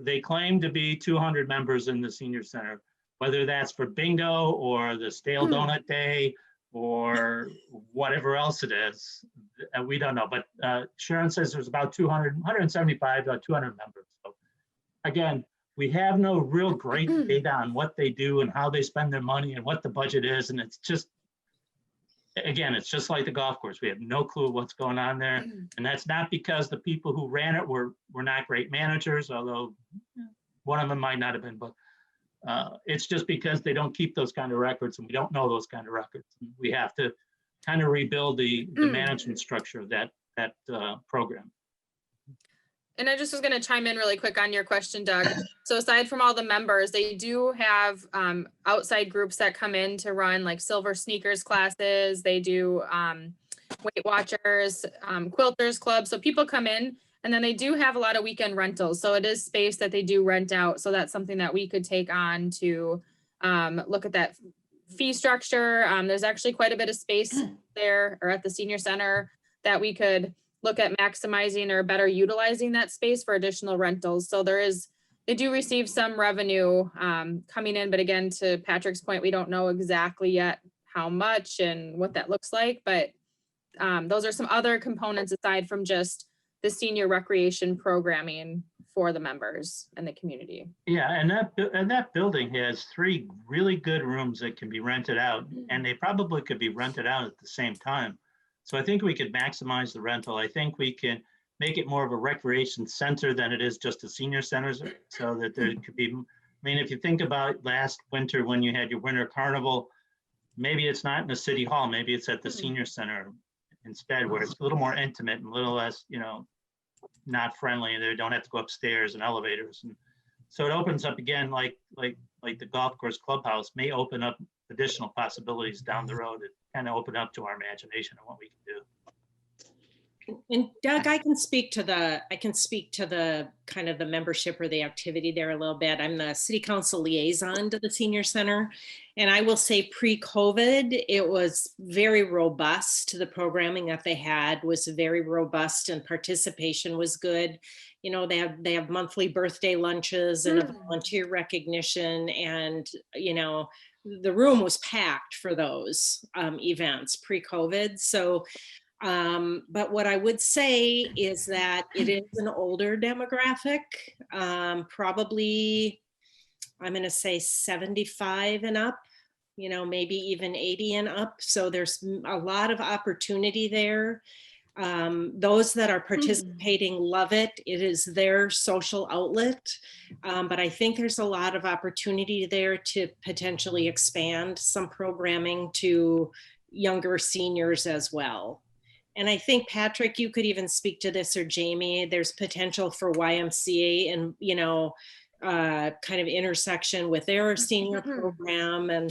They claim to be 200 members in the senior center, whether that's for bingo or the stale donut day or whatever else it is. We don't know, but Sharon says there's about 175, 200 members. So again, we have no real great data on what they do and how they spend their money and what the budget is. And it's just, again, it's just like the golf course. We have no clue what's going on there. And that's not because the people who ran it were not great managers, although one of them might not have been, but it's just because they don't keep those kind of records and we don't know those kind of records. We have to kind of rebuild the management structure of that program. And I just was going to chime in really quick on your question, Doug. So aside from all the members, they do have outside groups that come in to run like silver sneakers classes. They do Weight Watchers, Quilters Club. So people come in, and then they do have a lot of weekend rentals. So it is space that they do rent out. So that's something that we could take on to look at that fee structure. There's actually quite a bit of space there or at the senior center that we could look at maximizing or better utilizing that space for additional rentals. So they do receive some revenue coming in, but again, to Patrick's point, we don't know exactly yet how much and what that looks like, but those are some other components aside from just the senior recreation programming for the members and the community. Yeah, and that building has 3 really good rooms that can be rented out, and they probably could be rented out at the same time. So I think we could maximize the rental. I think we can make it more of a recreation center than it is just a senior center, so that there could be, I mean, if you think about last winter when you had your winter carnival, maybe it's not in the city hall, maybe it's at the senior center instead, where it's a little more intimate and a little less, not friendly, and they don't have to go upstairs and elevators. And so it opens up again, like the golf course clubhouse may open up additional possibilities down the road that kind of open up to our imagination and what we can do. And Doug, I can speak to the kind of the membership or the activity there a little bit. I'm the city council liaison to the senior center. And I will say pre-COVID, it was very robust. The programming that they had was very robust and participation was good. They have monthly birthday lunches and a volunteer recognition, and, the room was packed for those events pre-COVID. So but what I would say is that it is an older demographic, probably I'm going to say 75 and up, maybe even 80 and up. So there's a lot of opportunity there. Those that are participating love it. It is their social outlet. But I think there's a lot of opportunity there to potentially expand some programming to younger seniors as well. And I think, Patrick, you could even speak to this, or Jamie, there's potential for YMCA and, kind of intersection with their senior program. And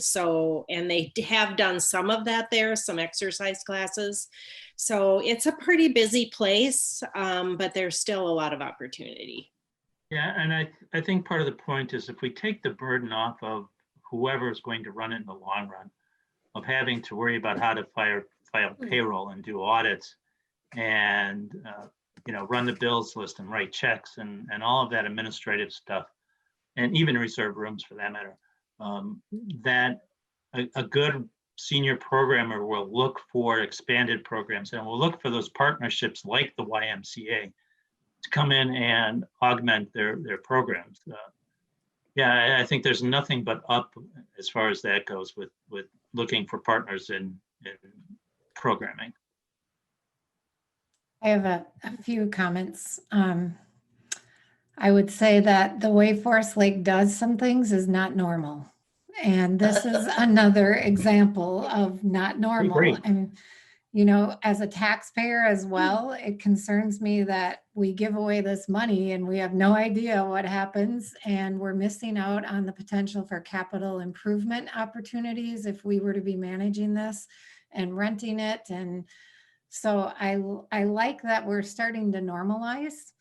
they have done some of that there, some exercise classes. So it's a pretty busy place, but there's still a lot of opportunity. Yeah, and I think part of the point is if we take the burden off of whoever is going to run it in the long run, of having to worry about how to file payroll and do audits and run the bills list and write checks and all of that administrative stuff, and even reserve rooms for that matter, that a good senior programmer will look for expanded programs and will look for those partnerships like the YMCA to come in and augment their programs. Yeah, I think there's nothing but up as far as that goes with looking for partners in programming. I have a few comments. I would say that the way Forest Lake does some things is not normal. And this is another example of not normal. Agree. And, as a taxpayer as well, it concerns me that we give away this money and we have no idea what happens. And we're missing out on the potential for capital improvement opportunities if we were to be managing this and renting it. And so I like that we're starting to normalize.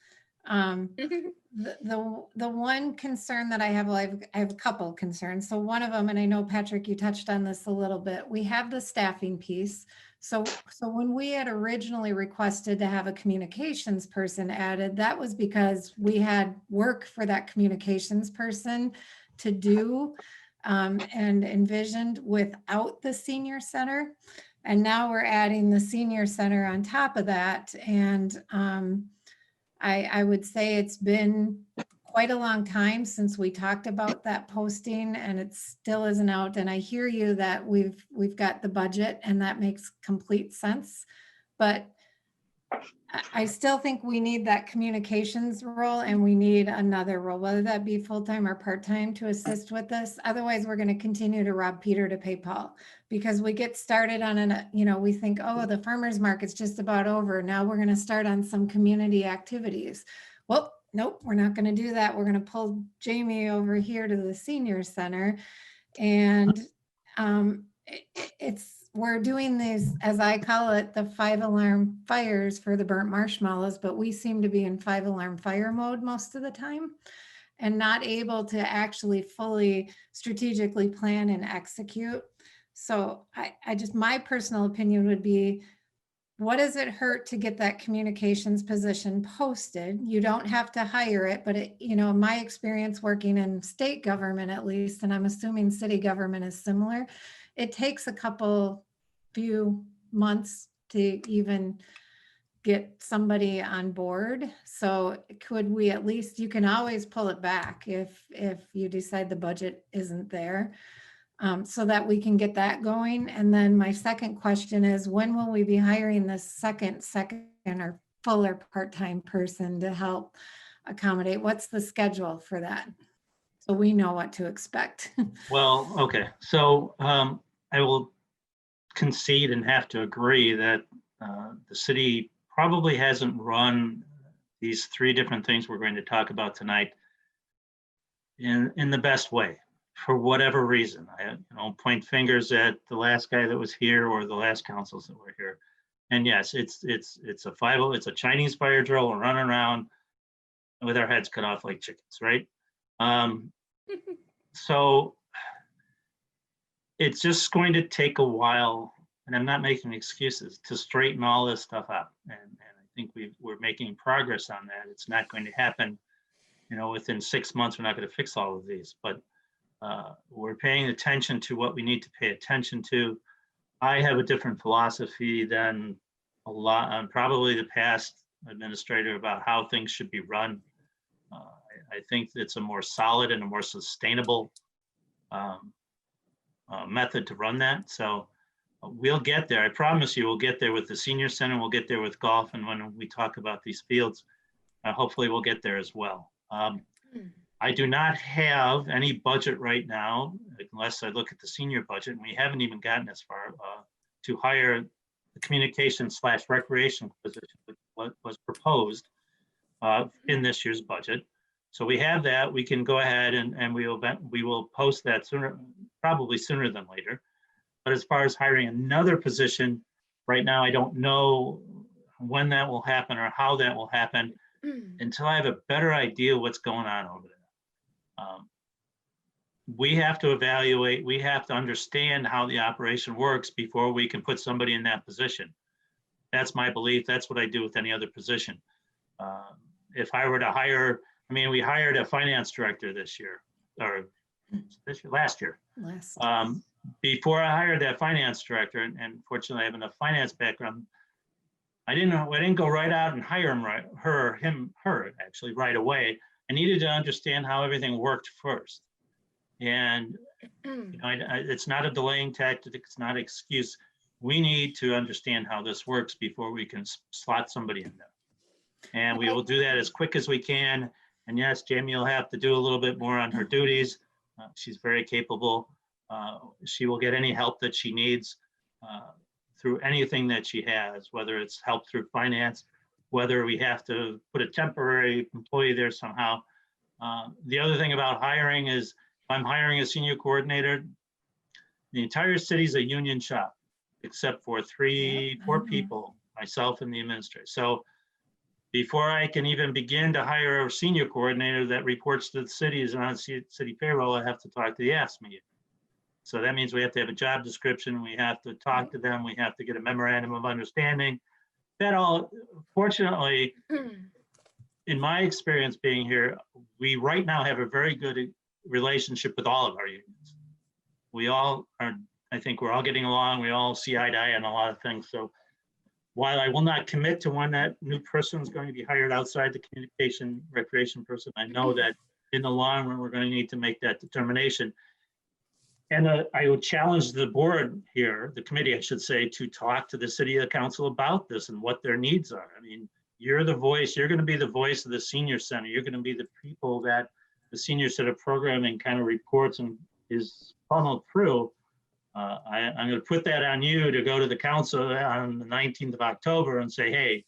The one concern that I have, I have a couple of concerns. So one of them, and I know Patrick, you touched on this a little bit, we have the staffing piece. So when we had originally requested to have a communications person added, that was because we had work for that communications person to do and envisioned without the senior center. And now we're adding the senior center on top of that. And I would say it's been quite a long time since we talked about that posting, and it still isn't out. And I hear you that we've got the budget, and that makes complete sense. But I still think we need that communications role, and we need another role, whether that be full-time or part-time, to assist with this. Otherwise, we're going to continue to rob Peter to pay Paul, because we get started on we think, oh, the farmers market's just about over. Now we're going to start on some community activities. Well, nope, we're not going to do that. We're going to pull Jamie over here to the senior center. And we're doing these, as I call it, the 5-alarm fires for the burnt marshmallows, but we seem to be in 5-alarm fire mode most of the time and not able to actually fully strategically plan and execute. So my personal opinion would be, what does it hurt to get that communications position posted? You don't have to hire it, but my experience working in state government, at least, and I'm assuming city government is similar, it takes a few months to even get somebody on board. So could we at least, you can always pull it back if you decide the budget isn't there. So that we can get that going. And then my second question is, when will we be hiring this second or fuller part-time person to help accommodate? What's the schedule for that? So we know what to expect. Well, okay. So I will concede and have to agree that the city probably hasn't run these 3 different things we're going to talk about tonight in the best way. For whatever reason, I don't point fingers at the last guy that was here or the last councils that were here. And yes, it's a Chinese fire drill. We're running around with our heads cut off like chickens, right? So it's just going to take a while, and I'm not making excuses, to straighten all this stuff out. And I think we're making progress on that. It's not going to happen, within 6 months. We're not going to fix all of these, but we're paying attention to what we need to pay attention to. I have a different philosophy than probably the past administrator about how things should be run. I I think it's a more solid and a more sustainable method to run that. So we'll get there. I promise you, we'll get there with the senior center. We'll get there with golf. And when we talk about these fields, hopefully we'll get there as well. I do not have any budget right now, unless I look at the senior budget, and we haven't even gotten as far to hire the communication/recreation position, which was proposed in this year's budget. So we have that. We can go ahead and we will post that sooner, probably sooner than later. But as far as hiring another position, right now I don't know when that will happen or how that will happen until I have a better idea what's going on over there. We have to evaluate, we have to understand how the operation works before we can put somebody in that position. That's my belief. That's what I do with any other position. If I were to hire, I mean, we hired a finance director this year, or last year. Before I hired that finance director, and fortunately I have enough finance background, I didn't go right out and hire her actually right away. I needed to understand how everything worked first. And you know, it's not a delaying tactic, it's not an excuse. We need to understand how this works before we can slot somebody in there. And we will do that as quick as we can. And yes, Jamie will have to do a little bit more on her duties. She's very capable. She will get any help that she needs through anything that she has, whether it's help through finance, whether we have to put a temporary employee there somehow. The other thing about hiring is, if I'm hiring a senior coordinator, the entire city's a union shop, except for 4 people, myself and the administrator. So before I can even begin to hire a senior coordinator that reports to the city, is on city payroll, I have to talk to the AFSCME. So that means we have to have a job description, we have to talk to them, we have to get a memorandum of understanding. That all, fortunately, in my experience being here, we right now have a very good relationship with all of our unions. We all are, I think we're all getting along, we all see eye to eye on a lot of things. So while I will not commit to when that new person is going to be hired outside the communication recreation person, I know that in the long run, we're going to need to make that determination. And I would challenge the board here, the committee, I should say, to talk to the city council about this and what their needs are. I mean, you're the voice, you're going to be the voice of the senior center. You're going to be the people that the senior center programming kind of reports and is funneled through. I'm going to put that on you to go to the council on the 19th of October and say, hey,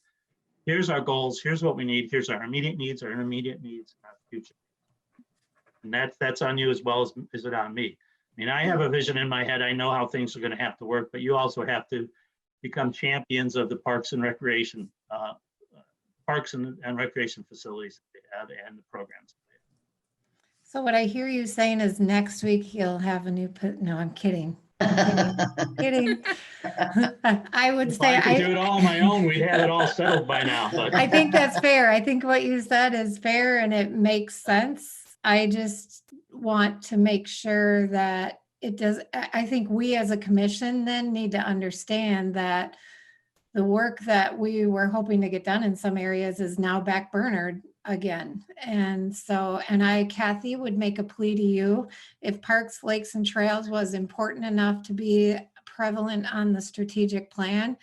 here's our goals, here's what we need, here's our immediate needs, our intermediate needs, and our future. And that's on you as well as is it on me. I mean, I have a vision in my head. I know how things are going to have to work, but you also have to become champions of the parks and recreation, and recreation facilities that they have and the programs. So what I hear you saying is next week you'll have a new, no, I'm kidding. Kidding. I would If say I could do it all on my own, we'd have it all settled by now. But I think that's fair. I think what you said is fair and it makes sense. I just want to make sure that it does. I think we as a commission then need to understand that the work that we were hoping to get done in some areas is now backburnered again. And so, Kathy, would make a plea to you, if parks, lakes, and trails was important enough to be prevalent on the strategic plan,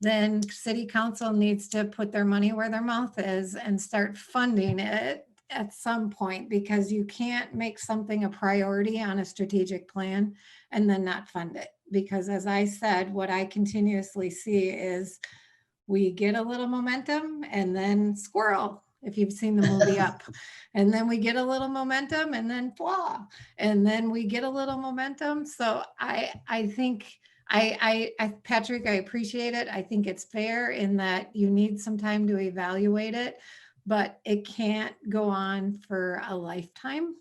then city council needs to put their money where their mouth is and start funding it at some point, because you can't make something a priority on a strategic plan and then not fund it. Because as I said, what I continuously see is we get a little momentum and then squirrel, if you've seen the movie Up, and then we get a little momentum and then blah, and then we get a little momentum. So I think, Patrick, I appreciate it. I think it's fair in that you need some time to evaluate it, but it can't go on for a lifetime.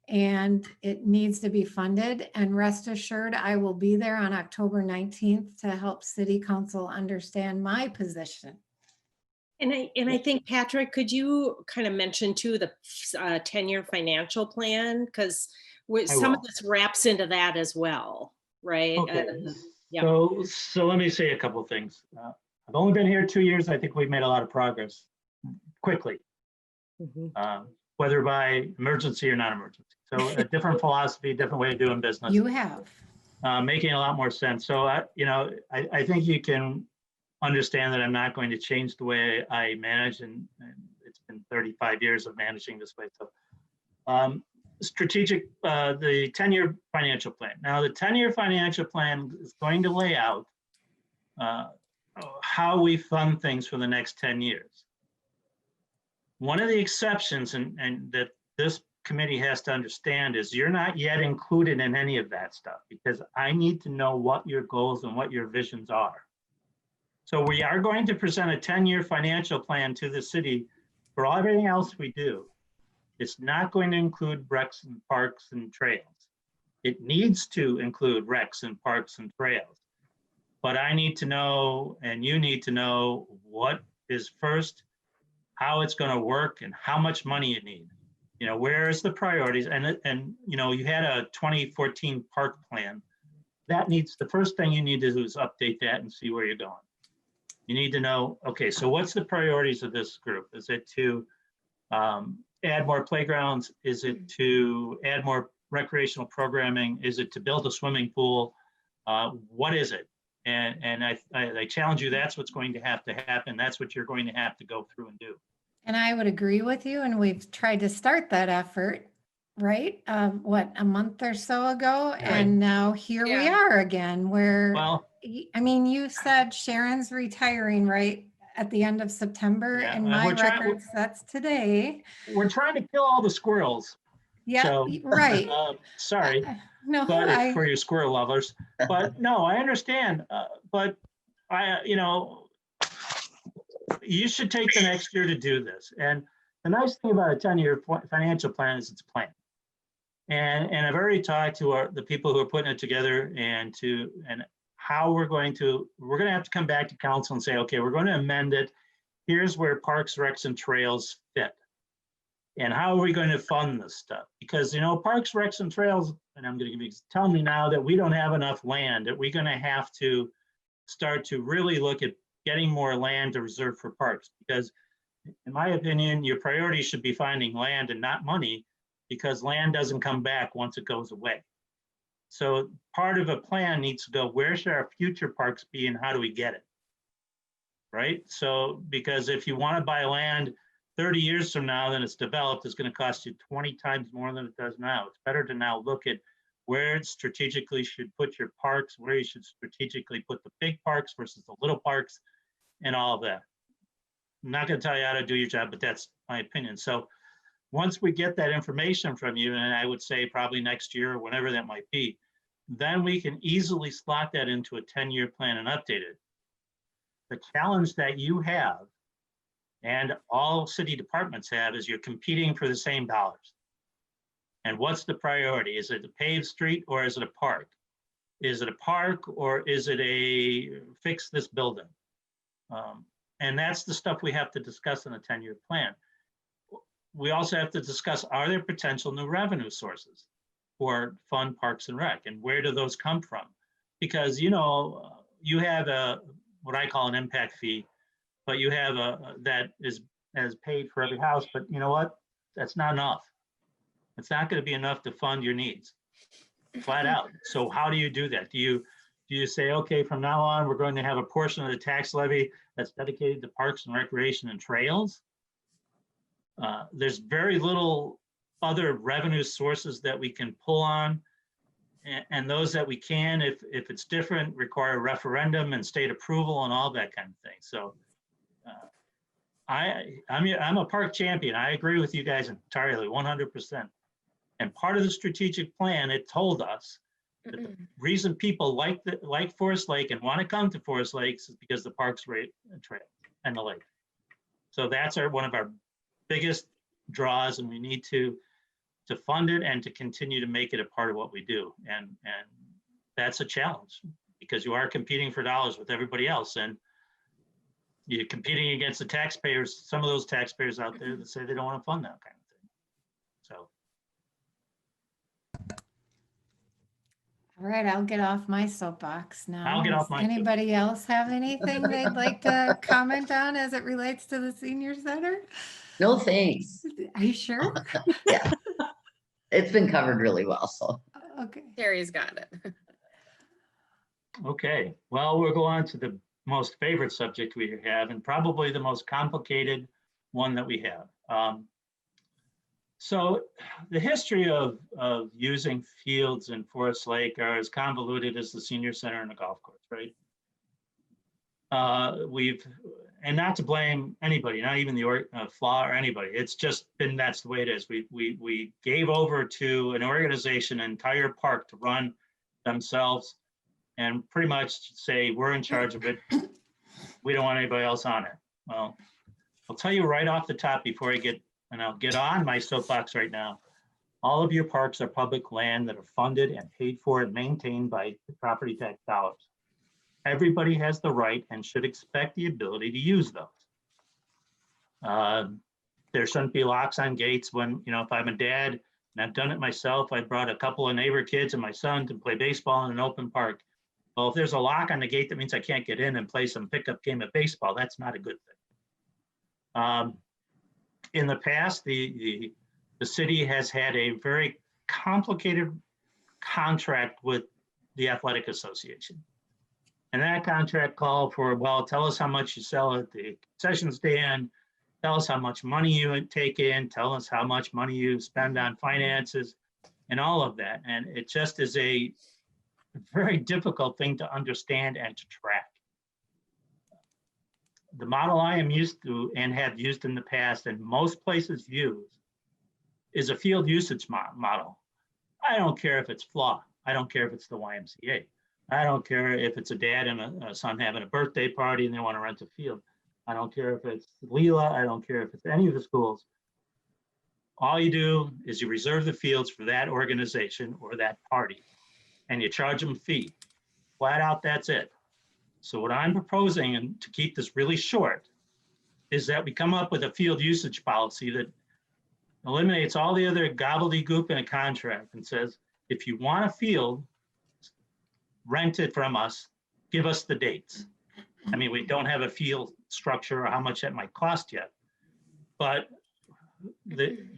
And it needs to be funded. And rest assured, I will be there on October 19th to help City Council understand my position. And I think, Patrick, could you kind of mention too the 10-year financial plan? Because some of this wraps into that as well, right? Okay. Yeah. So let me say a couple of things. I've only been here 2 years. I think we've made a lot of progress quickly. whether by emergency or non-emergency. So a different philosophy, different way of doing business. You have. Making a lot more sense. So I think you can understand that I'm not going to change the way I manage, and it's been 35 years of managing this way. So strategic, the 10-year financial plan. Now the 10-year financial plan is going to lay out how we fund things for the next 10 years. One of the exceptions and that this committee has to understand is you're not yet included in any of that stuff, because I need to know what your goals and what your visions are. So we are going to present a 10-year financial plan to the city for everything else we do. It's not going to include recs and parks and trails. It needs to include recs and parks and trails. But I need to know, and you need to know, what is first, how it's going to work, and how much money you need. You know, where's the priorities? And you know, you had a 2014 park plan. That needs, the first thing you need to do is update that and see where you're going. You need to know, okay, so what's the priorities of this group? Is it to add more playgrounds? Is it to add more recreational programming? Is it to build a swimming pool? What is it? And I challenge you, that's what's going to have to happen. That's what you're going to have to go through and do. And I would agree with you. And we've tried to start that effort, right? What, a month or so ago? Right. And now here we Yeah. are again, where, Well, I mean, you said Sharon's retiring, right? At the end of September, Yeah, and and my we're trying- records, that's today. we're trying to kill all the squirrels. Yeah, So, right. Sorry, No, but I, for you squirrel lovers. But no, I understand. But you should take the next year to do this. And the nice thing about a 10-year financial plan is it's a plan. And I've already talked to the people who are putting it together, and how we're going to have to come back to council and say, okay, we're going to amend it. Here's where parks, recs, and trails fit. And how are we going to fund this stuff? Because, you know, parks, recs, and trails, and I'm going to give you, tell me now that we don't have enough land, that we're going to have to start to really look at getting more land to reserve for parks. Because in my opinion, your priority should be finding land and not money, because land doesn't come back once it goes away. So part of a plan needs to go, where should our future parks be and how do we get it? Right? So, because if you want to buy land 30 years from now, then it's developed, it's going to cost you 20 times more than it does now. It's better to now look at where strategically should put your parks, where you should strategically put the big parks versus the little parks, and all of that. I'm not going to tell you how to do your job, but that's my opinion. So once we get that information from you, and I would say probably next year or whenever that might be, then we can easily slot that into a 10-year plan and update it. The challenge that you have, and all city departments have, is you're competing for the same dollars. And what's the priority? Is it a paved street or is it a park? Is it a park or is it a fix this building? And that's the stuff we have to discuss in a 10-year plan. We also have to discuss, are there potential new revenue sources for fund parks and rec, and where do those come from? Because, you know, you have what I call an impact fee, but you have that is paid for every house, but you know what? That's not enough. It's not going to be enough to fund your needs, flat out. So how do you do that? Do you say, okay, from now on, we're going to have a portion of the tax levy that's dedicated to parks and recreation and trails? There's very little other revenue sources that we can pull on. And those that we can, if it's different, require a referendum and state approval and all that kind of thing. So I'm a park champion. I agree with you guys entirely, 100%. And part of the strategic plan, it told us that the reason people like Forest Lake and want to come to Forest Lakes is because the parks, rate, and trail, and the lake. So that's one of our biggest draws, and we need to fund it and to continue to make it a part of what we do. And that's a challenge, because you are competing for dollars with everybody else, and you're competing against the taxpayers, some of those taxpayers out there that say they don't want to fund that kind of thing. So. All right, I'll get off my soapbox now. I'll get off Does mine too. anybody else have anything they'd like to comment on as it relates to the senior center? No, thanks. Are you sure? Yeah, it's been covered really well, so. Okay. Terry's got it. Okay, well, we'll go on to the most favorite subject we have, and probably the most complicated one that we have. So the history of using fields in Forest Lake are as convoluted as the senior center and the golf course, right? And not to blame anybody, not even the FLA or anybody, it's just been, that's the way it is. We gave over to an organization, an entire park to run themselves and pretty much say, we're in charge of it. We don't want anybody else on it. Well, I'll tell you right off the top before I get, and I'll get on my soapbox right now. All of your parks are public land that are funded and paid for and maintained by property tax dollars. Everybody has the right and should expect the ability to use those. There shouldn't be locks on gates when, you know, if I'm a dad and I've done it myself, I brought a couple of neighbor kids and my son to play baseball in an open park. Well, if there's a lock on the gate, that means I can't get in and play some pickup game of baseball. That's not a good thing. In the past, the city has had a very complicated contract with the athletic association. And that contract called for, well, tell us how much you sell at the concession stand, tell us how much money you take in, tell us how much money you spend on finances and all of that. And it just is a very difficult thing to understand and to track. The model I am used to and have used in the past and most places use is a field usage model. I don't care if it's FLA. I don't care if it's the YMCA. I don't care if it's a dad and a son having a birthday party and they want to rent a field. I don't care if it's Leela. I don't care if it's any of the schools. All you do is you reserve the fields for that organization or that party and you charge them a fee. Flat out, that's it. So what I'm proposing, and to keep this really short, is that we come up with a field usage policy that eliminates all the other gobbledygook in a contract and says, if you want a field, rent it from us, give us the dates. I mean, we don't have a field structure or how much that might cost yet. But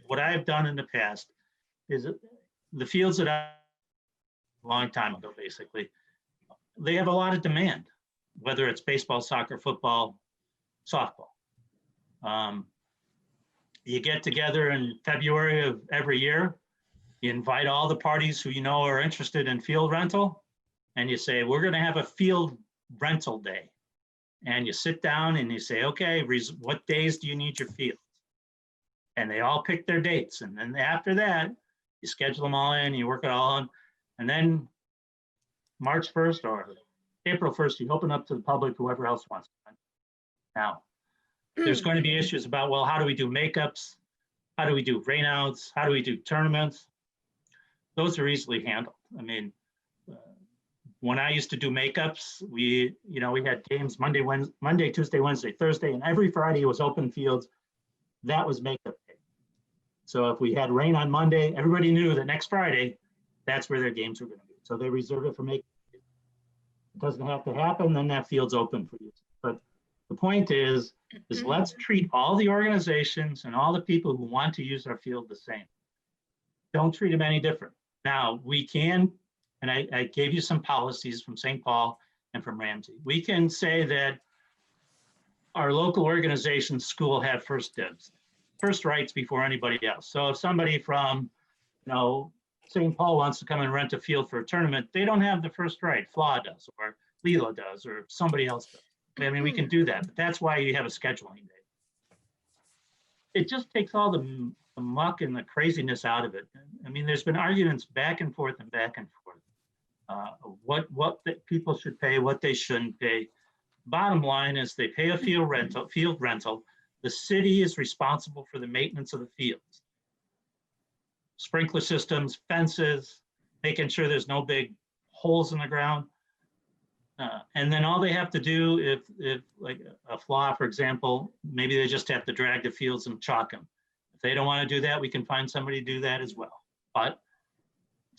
what I've done in the past is the fields that I, a long time ago, basically, they have a lot of demand, whether it's baseball, soccer, football, softball. You get together in February of every year, you invite all the parties who you know are interested in field rental, and you say, we're gonna have a field rental day. And you sit down and you say, okay, what days do you need your fields? And they all pick their dates. And then after that, you schedule them all in, you work it all on. And then March 1st or April 1st, you open up to the public, whoever else wants to. Now, there's going to be issues about, well, how do we do makeups? How do we do rainouts? How do we do tournaments? Those are easily handled. I mean, when I used to do makeups, we had games Monday, Tuesday, Wednesday, Thursday, and every Friday was open fields. That was makeup day. So if we had rain on Monday, everybody knew that next Friday, that's where their games were going to be. So they reserve it for makeup. It doesn't have to happen, then that field's open for you. But the point is let's treat all the organizations and all the people who want to use our field the same. Don't treat them any different. Now, we can, and I gave you some policies from St. Paul and from Ramsey. We can say that our local organization school have first dibs, first rights before anybody else. So if somebody from, St. Paul wants to come and rent a field for a tournament, they don't have the first right. FLA does, or Leela does, or somebody else does. I mean, we can do that, but that's why you have a scheduling day. It just takes all the muck and the craziness out of it. I mean, there's been arguments back and forth and back and forth. What the people should pay, what they shouldn't pay. Bottom line is they pay a field rental. The city is responsible for the maintenance of the fields. Sprinkler systems, fences, making sure there's no big holes in the ground. And then all they have to do, if like a FLA, for example, maybe they just have to drag the fields and chalk them. If they don't want to do that, we can find somebody to do that as well. But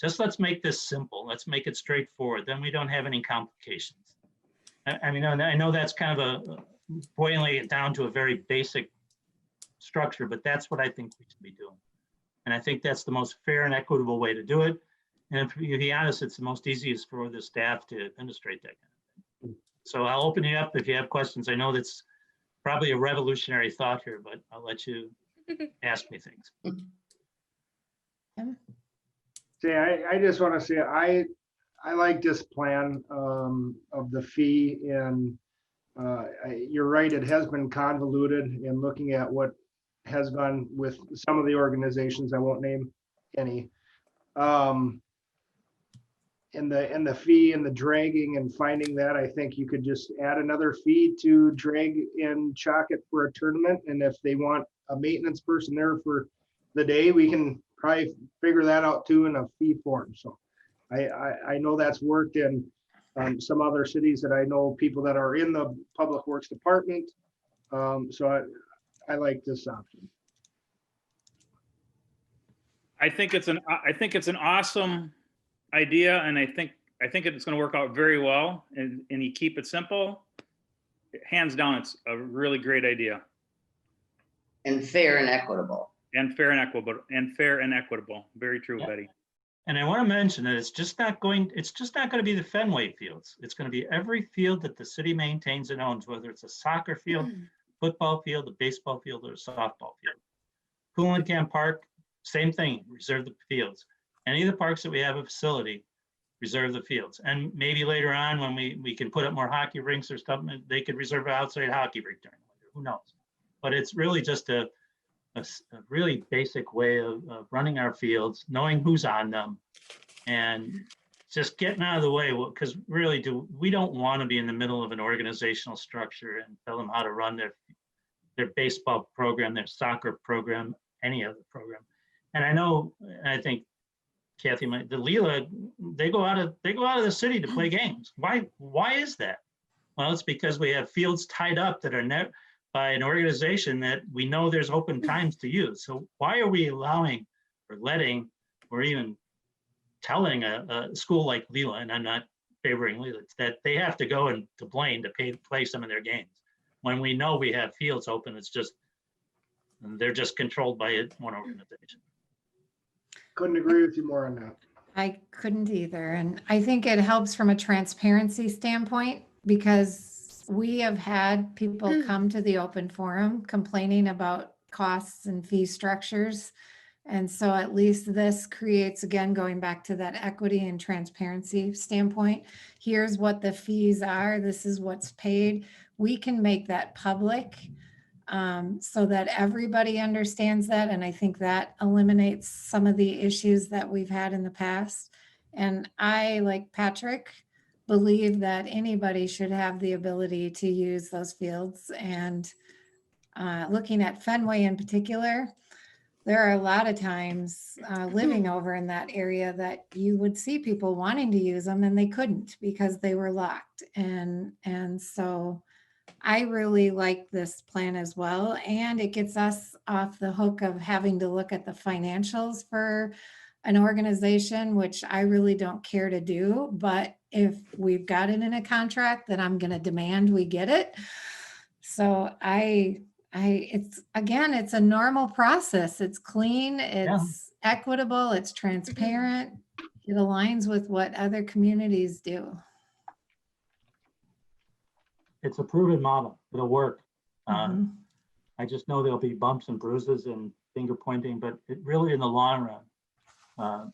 Just let's make this simple. Let's make it straightforward. Then we don't have any complications. I mean, I know that's kind of boiling it down to a very basic structure, but that's what I think we should be doing. And I think that's the most fair and equitable way to do it. And to be honest, it's the most easiest for the staff to administrate that kind of thing. So I'll open it up if you have questions. I know that's probably a revolutionary thought here, but I'll let you ask me things. See, I just want to say, I like this plan of the fee, and you're right, it has been convoluted in looking at what has gone with some of the organizations, I won't name any. And the fee and the dragging and finding that, I think you could just add another fee to drag and chalk it for a tournament. And if they want a maintenance person there for the day, we can probably figure that out too in a fee form. So I know that's worked in some other cities that I know, people that are in the public works department. So I like this option. I think it's an awesome idea, and I think it's going to work out very well. And you keep it simple. Hands down, it's a really great idea. And fair and equitable. And fair and equitable. Very true, Yeah. Betty. And I want to mention that it's just not going to be the Fenway fields. It's going to be every field that the city maintains and owns, whether it's a soccer field, football field, a baseball field, or a softball field. Coolancan Park, same thing, reserve the fields. Any of the parks that we have a facility, reserve the fields. And maybe later on when we can put up more hockey rinks or stuff, they could reserve an outside hockey rink during the winter, who knows? But it's really just a really basic way of running our fields, knowing who's on them, and just getting out of the way, because really we don't want to be in the middle of an organizational structure and tell them how to run their baseball program, their soccer program, any other program. And I think Kathy, the Leela, they go out of the city to play games. Why is that? Well, it's because we have fields tied up that are by an organization that we know there's open times to use. So why are we allowing or letting or even telling a school like Leela, and I'm not favoring Leela, that they have to go to Blaine to play some of their games when we know we have fields open? They're just controlled by one organization. Couldn't agree with you more on that. I couldn't either. And I think it helps from a transparency standpoint, because we have had people come to the open forum complaining about costs and fee structures. And so at least this creates, again, going back to that equity and transparency standpoint, here's what the fees are, this is what's paid. We can make that public so that everybody understands that. And I think that eliminates some of the issues that we've had in the past. And I, like Patrick, believe that anybody should have the ability to use those fields. And looking at Fenway in particular, there are a lot of times living over in that area that you would see people wanting to use them and they couldn't because they were locked. And so I really like this plan as well. And it gets us off the hook of having to look at the financials for an organization, which I really don't care to do. But if we've got it in a contract, then I'm going to demand we get it. So it's a normal process. It's clean, it's equitable, it's transparent. It aligns with what other communities do. It's a proven model. It'll work. Mhm. I just know there'll be bumps and bruises and finger pointing, but it really, in the long run,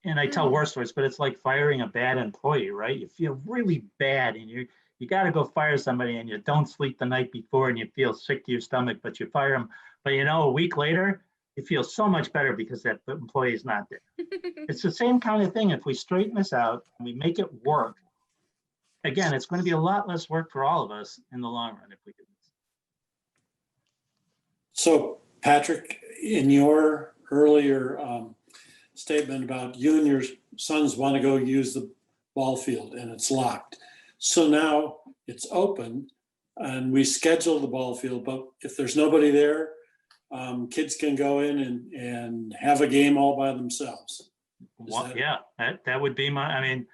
and I tell war stories, but it's like firing a bad employee, right? You feel really bad, and you got to go fire somebody, and you don't sleep the night before, and you feel sick to your stomach, but you fire them. But a week later, you feel so much better because that employee is not there. It's the same kind of thing. If we straighten this out and we make it work, again, it's going to be a lot less work for all of us in the long run if we do this. So Patrick, in your earlier statement about you and your sons want to go use the ball field and it's locked. So now it's open and we schedule the ball field, but if there's nobody there, kids can go in and have a game all by themselves. Yeah, that would be I mean,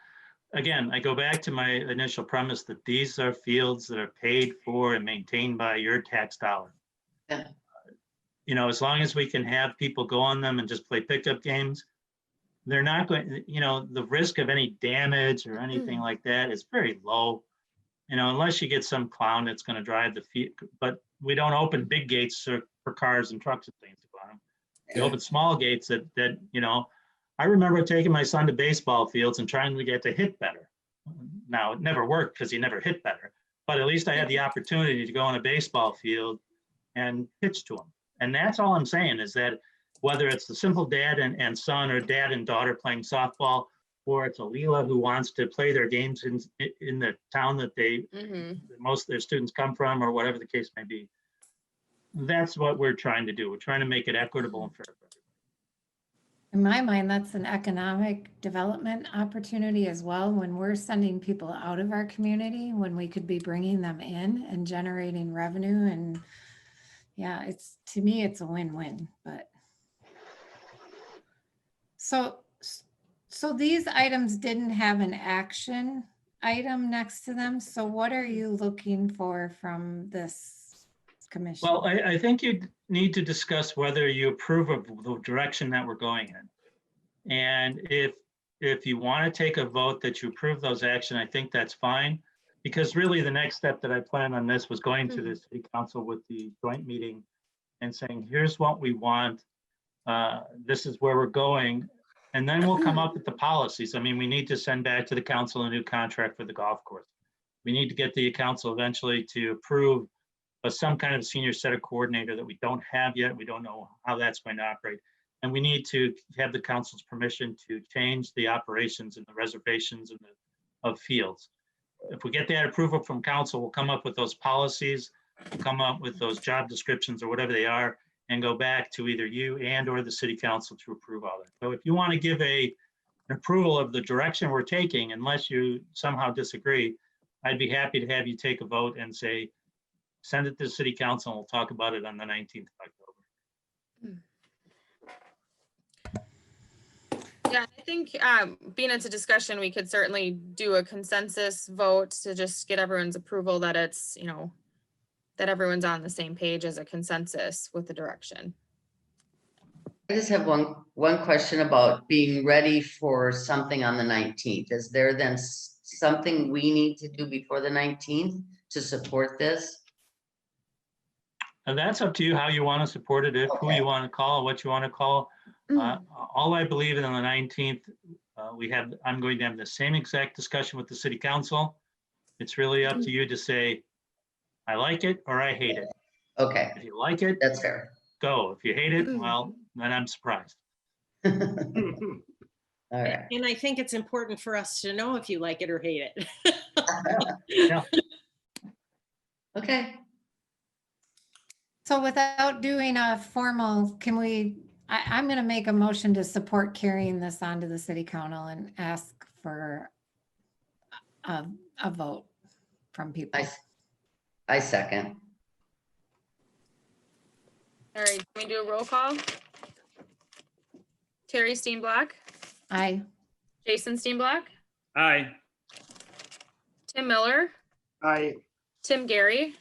again, I go back to my initial premise that these are fields that are paid for and maintained by your tax dollar. Yeah. You know, as long as we can have people go on them and just play pickup games, they're not going, you know, the risk of any damage or anything like that is very low. You know, unless you get some clown that's going to drive the feet, but we don't open big gates for cars and trucks and things to go on them. We open small gates that, you know, I remember taking my son to baseball fields and trying to get to hit better. Now, it never worked because he never hit better, but at least I had the opportunity to go on a baseball field and pitch to him. And that's all I'm saying is that whether it's the simple dad and son or dad and daughter playing softball, or it's a Leela who wants to play their games in the town that most of their students come from, or whatever the case may be. That's what we're trying to do. We're trying to make it equitable and fair for everybody. In my mind, that's an economic development opportunity as well. When we're sending people out of our community, when we could be bringing them in and generating revenue. And yeah, to me, it's a win-win, but. So these items didn't have an action item next to them. So what are you looking for from this commission? Well, I think you need to discuss whether you approve of the direction that we're going in. And if you want to take a vote that you approve those action, I think that's fine. Because really the next step that I planned on this was going to the city council with the joint meeting and saying, here's what we want. This is where we're going. And then we'll come up with the policies. I mean, we need to send back to the council a new contract for the golf course. We need to get the council eventually to approve some kind of senior center coordinator that we don't have yet. We don't know how that's going to operate. And we need to have the council's permission to change the operations and the reservations of fields. If we get that approval from council, we'll come up with those policies, we'll come up with those job descriptions or whatever they are, and go back to either you and or the city council to approve all that. So if you want to give an approval of the direction we're taking, unless you somehow disagree, I'd be happy to have you take a vote and say, send it to the city council and we'll talk about it on the 19th of October. Yeah, I think being it's a discussion, we could certainly do a consensus vote to just get everyone's approval that it's, you know, that everyone's on the same page as a consensus with the direction. I just have one question about being ready for something on the 19th. Is there then something we need to do before the 19th to support this? And that's up to you how you want to support it, who you want to call, what you want to call. All I believe in on the 19th, I'm going to have the same exact discussion with the city council. It's really up to you to say, I like it or I hate it. Okay. If you like it, that's fair. Go. If you hate it, well, then I'm surprised. All right. And I think it's important for us to know if you like it or hate it. Yeah. Okay. So without doing a formal, I'm going to make a motion to support carrying this on to the city council and ask for a vote from people. I second. All right, can we do a roll call? Terry Steenblock, Aye. Jason Steenblock, Aye. Tim Miller, Tim Gary.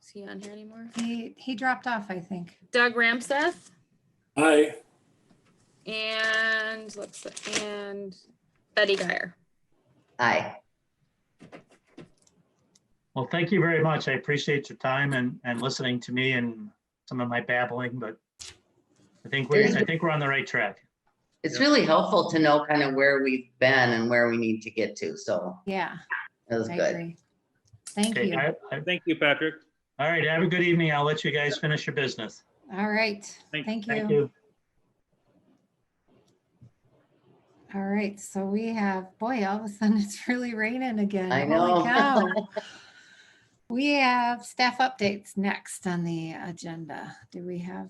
Is he on here anymore? He dropped off, I think. Doug Ramseth, Aye. and Betty Geyer. Aye. Well, thank you very much. I appreciate your time and listening to me and some of my babbling, but I think we're on the right track. It's really helpful to know kind of where we've been and where we need to get to. So yeah, that was I good. agree. Thank you. Thank you, Patrick. All right, have a good evening. I'll let you guys finish your business. All right. Thank you. Thank you. All right. So we have, boy, all of a sudden it's really raining again. I know. Holy cow. We have staff updates next on the agenda. Do we have?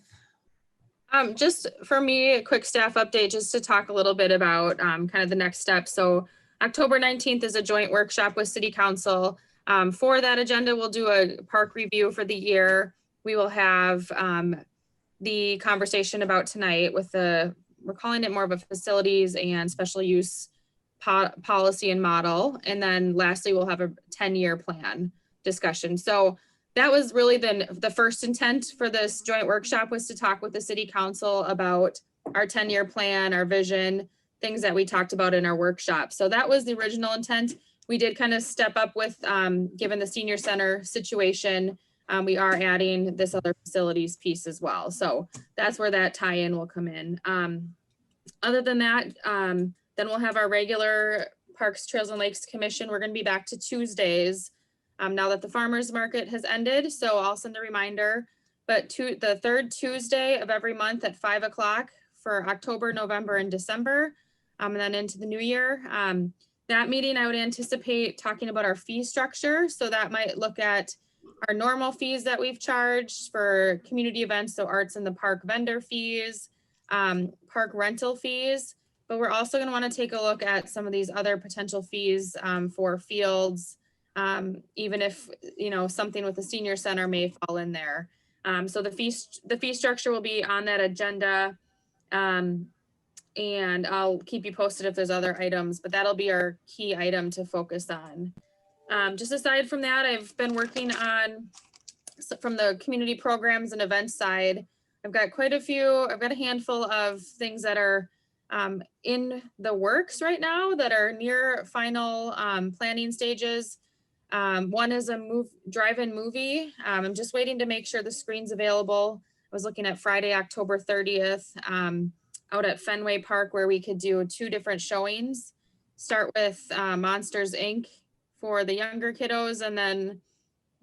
Just for me, a quick staff update, just to talk a little bit about kind of the next step. So October 19th is a joint workshop with City Council. For that agenda, we'll do a park review for the year. We will have the conversation about tonight with the we're calling it more of a facilities and special use policy and model. And then lastly, we'll have a 10-year plan discussion. So that was really the first intent for this joint workshop, was to talk with the city council about our 10-year plan, our vision, things that we talked about in our workshop. So that was the original intent. We did kind of step up with, given the senior center situation, we are adding this other facilities piece as well. So that's where that tie-in will come in. Other than that, then we'll have our regular Parks, Trails and Lakes Commission. We're going to be back to Tuesdays now that the farmers market has ended. So I'll send a reminder, but the third Tuesday of every month at 5 o'clock for October, November, and December, and then into the new year. That meeting, I would anticipate talking about our fee structure. So that might look at our normal fees that we've charged for community events, so arts in the park vendor fees, park rental fees, but we're also going to want to take a look at some of these other potential fees for fields, even if, you know, something with the senior center may fall in there. So the fee structure will be on that agenda, and I'll keep you posted if there's other items, but that'll be our key item to focus on. Just aside from that, I've been working on, from the community programs and events side, I've got a handful of things that are in the works right now that are near final planning stages. One is a drive-in movie. I'm just waiting to make sure the screen's available. I was looking at Friday, October 30th, out at Fenway Park, where we could do 2 different showings. Start with Monsters, Inc. for the younger kiddos, and then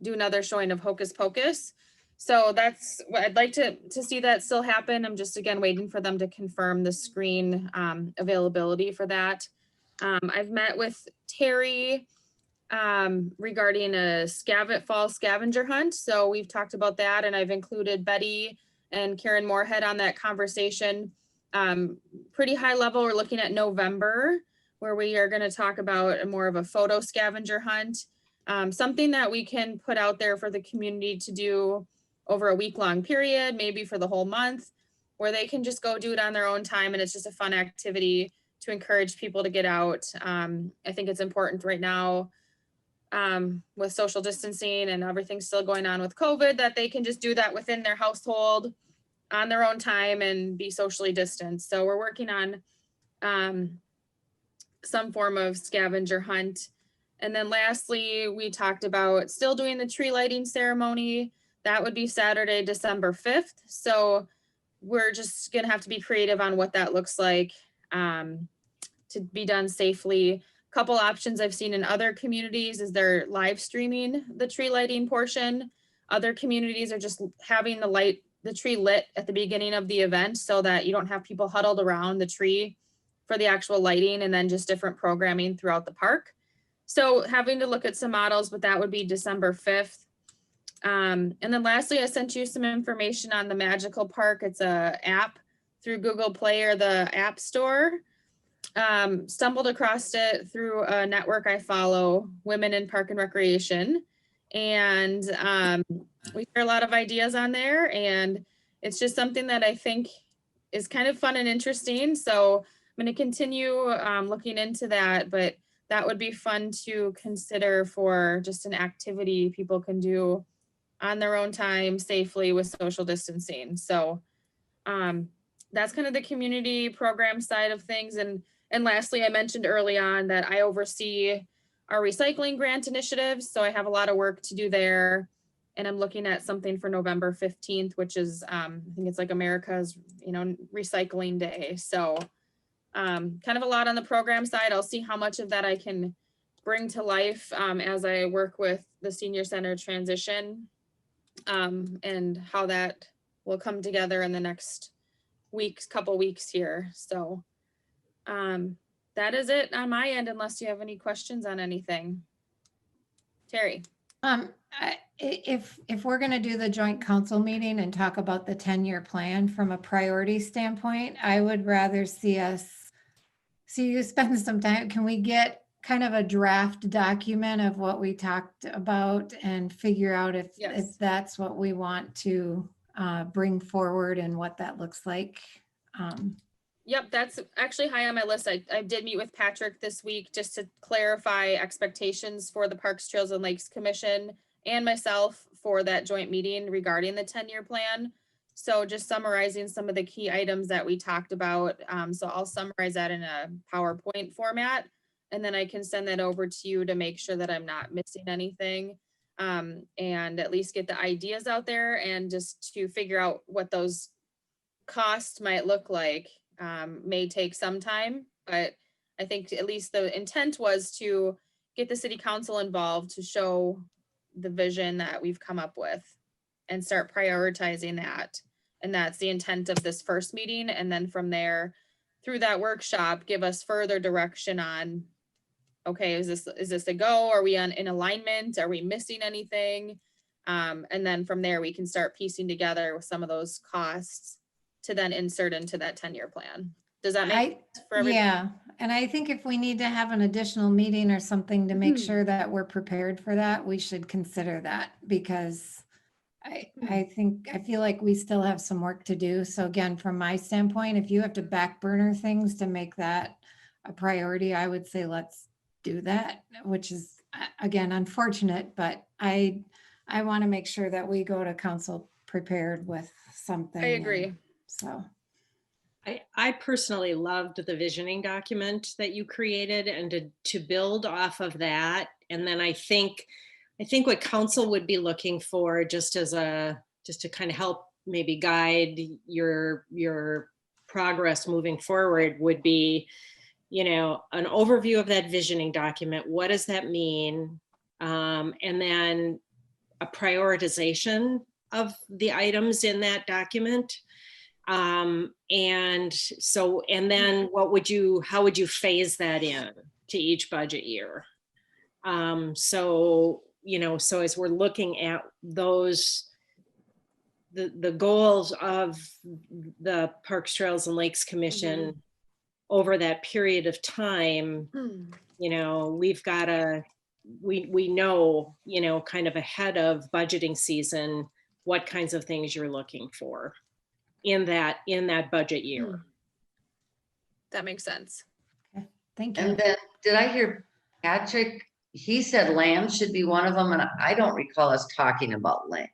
do another showing of Hocus Pocus. So that's what I'd like to see that still happen. I'm just, again, waiting for them to confirm the screen availability for that. I've met with Terry regarding a fall scavenger hunt. So we've talked about that, and I've included Betty and Karen Moorhead on that conversation. Pretty high level, we're looking at November, where we are going to talk about more of a photo scavenger hunt, something that we can put out there for the community to do over a week-long period, maybe for the whole month, where they can just go do it on their own time. And it's just a fun activity to encourage people to get out. I think it's important right now with social distancing and everything still going on with COVID, that they can just do that within their household on their own time and be socially distanced. So we're working on some form of scavenger hunt. And then lastly, we talked about still doing the tree lighting ceremony. That would be Saturday, December 5th. So we're just gonna have to be creative on what that looks like to be done safely. Couple options I've seen in other communities is they're live streaming the tree lighting portion. Other communities are just having the tree lit at the beginning of the event, so that you don't have people huddled around the tree for the actual lighting, and then just different programming throughout the park. So having to look at some models, but that would be December 5th. And then lastly, I sent you some information on the Magical Park. It's a app through Google Play or the App Store. Stumbled across it through a network I follow, Women in Park and Recreation. And we share a lot of ideas on there, and it's just something that I think is kind of fun and interesting. So I'm going to continue looking into that, but that would be fun to consider for just an activity people can do on their own time safely with social distancing. So that's kind of the community program side of things. And lastly, I mentioned early on that I oversee our recycling grant initiatives. So I have a lot of work to do there. And I'm looking at something for November 15th, which is, I think it's like America's, recycling day. So kind of a lot on the program side. I'll see how much of that I can bring to life as I work with the senior center transition and how that will come together in the next couple weeks here. So that is it on my end, unless you have any questions on anything. Terry. If we're going to do the joint council meeting and talk about the 10-year plan from a priority standpoint, I would rather see you spend some time. Can we get kind of a draft document of what we talked about and figure out if that's what we want to bring forward and what that looks like? Yep, that's actually high on my list. I did meet with Patrick this week just to clarify expectations for the Parks, Trails and Lakes Commission and myself for that joint meeting regarding the 10-year plan. So just summarizing some of the key items that we talked about. So I'll summarize that in a PowerPoint format, and then I can send that over to you to make sure that I'm not missing anything. And at least get the ideas out there and just to figure out what those costs might look like. May take some time, but I think at least the intent was to get the city council involved to show the vision that we've come up with and start prioritizing that. And that's the intent of this first meeting. And then from there, through that workshop, give us further direction on, okay, is this a go? Are we in alignment? Are we missing anything? And then from there, we can start piecing together with some of those costs to then insert into that 10-year plan. Does that make sense for everybody? Yeah, and I think if we need to have an additional meeting or something to make sure that we're prepared for that, we should consider that, because I feel like we still have some work to do. So again, from my standpoint, if you have to back burner things to make that a priority, I would say let's do that, which is again unfortunate, but I want to make sure that we go to council prepared with something. I agree. And so I personally loved the visioning document that you created, and to build off of that. And then I think what council would be looking for, just to kind of help maybe guide your progress moving forward, would be, an overview of that visioning document. What does that mean? And then a prioritization of the items in that document. And then how would you phase that in to each budget year? So as we're looking at those, the goals of the Parks, Trails and Lakes Commission over that period of time, we've got we know, kind of ahead of budgeting season, what kinds of things you're looking for in that budget year. That makes sense. okay, thank you. And then, did I hear Patrick, he said land should be one of them, and I don't recall us talking about land,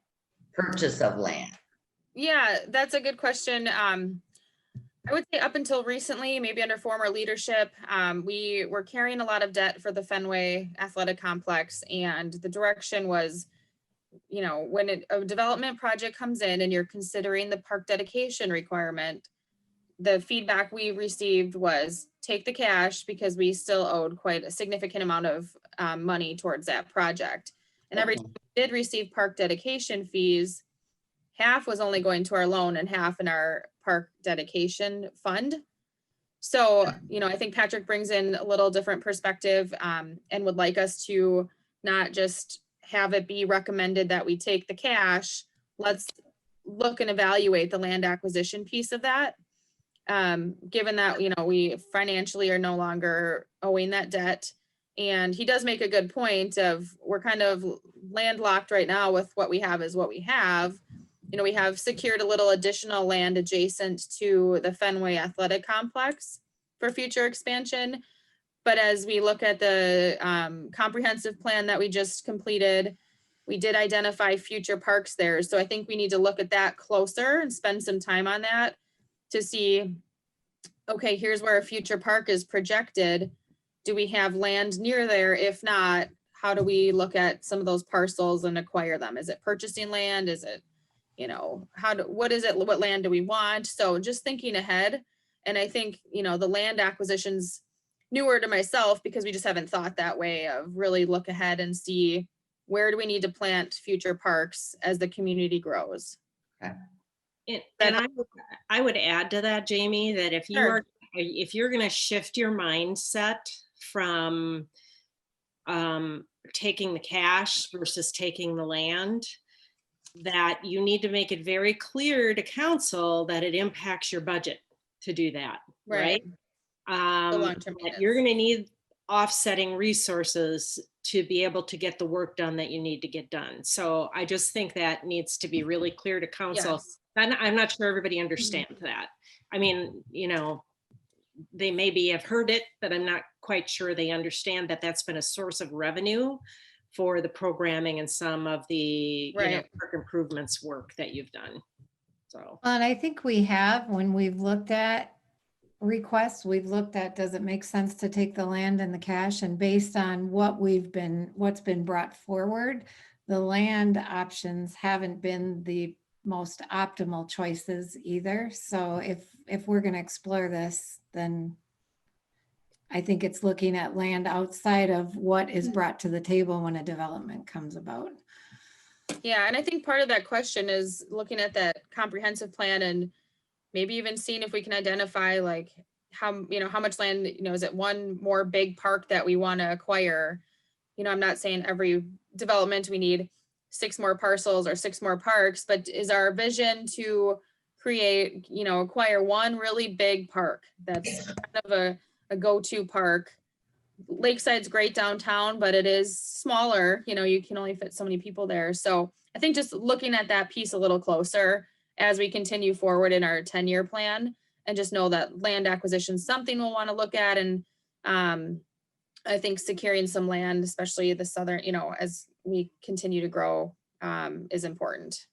purchase of land. Yeah, that's a good question. I would say up until recently, maybe under former leadership, we were carrying a lot of debt for the Fenway Athletic Complex, and the direction was, when a development project comes in and you're considering the park dedication requirement, the feedback we received was take the cash, because we still owed quite a significant amount of money towards that project. And every time we did receive park dedication fees, half was only going to our loan and half in our park dedication fund. So, I think Patrick brings in a little different perspective, and would like us to not just have it be recommended that we take the cash. Let's look and evaluate the land acquisition piece of that. Given that, we financially are no longer owing that debt. And he does make a good point of, we're kind of landlocked right now with what we have is what we have. We have secured a little additional land adjacent to the Fenway Athletic Complex for future expansion. But as we look at the comprehensive plan that we just completed, we did identify future parks there. So I think we need to look at that closer and spend some time on that to see, okay, here's where a future park is projected. Do we have land near there? If not, how do we look at some of those parcels and acquire them? Is it purchasing land? Is it, what land do we want? So just thinking ahead. And I think, the land acquisition's newer to myself, because we just haven't thought that way of really look ahead and see where do we need to plant future parks as the community grows. And I would add to that, Jamie, that if you're going to shift your mindset from taking the cash versus taking the land, that you need to make it very clear to council that it impacts your budget to do that, right? That you're going to need offsetting resources to be able to get the work done that you need to get done. So I just think that needs to be really clear to council. Yes. I'm not sure everybody understands that. I mean, they maybe have heard it, but I'm not quite sure they understand that that's been a source of revenue for the programming and some of the Right. park improvements work that you've done. So And I think we have, when we've looked at requests, we've looked at, does it make sense to take the land and the cash? And based on what's been brought forward, the land options haven't been the most optimal choices either. So if we're gonna explore this, then I think it's looking at land outside of what is brought to the table when a development comes about. Yeah, and I think part of that question is looking at that comprehensive plan and maybe even seeing if we can identify like how, how much land, is it one more big park that we want to acquire? I'm not saying every development we need 6 more parcels or 6 more parks, but is our vision to create, acquire one really big park that's kind of a go-to park. Lakeside's great downtown, but it is smaller, you can only fit so many people there. So I think just looking at that piece a little closer as we continue forward in our 10-year plan, and just know that land acquisition is something we'll want to look at. And I think securing some land, especially the southern, as we continue to grow, is important.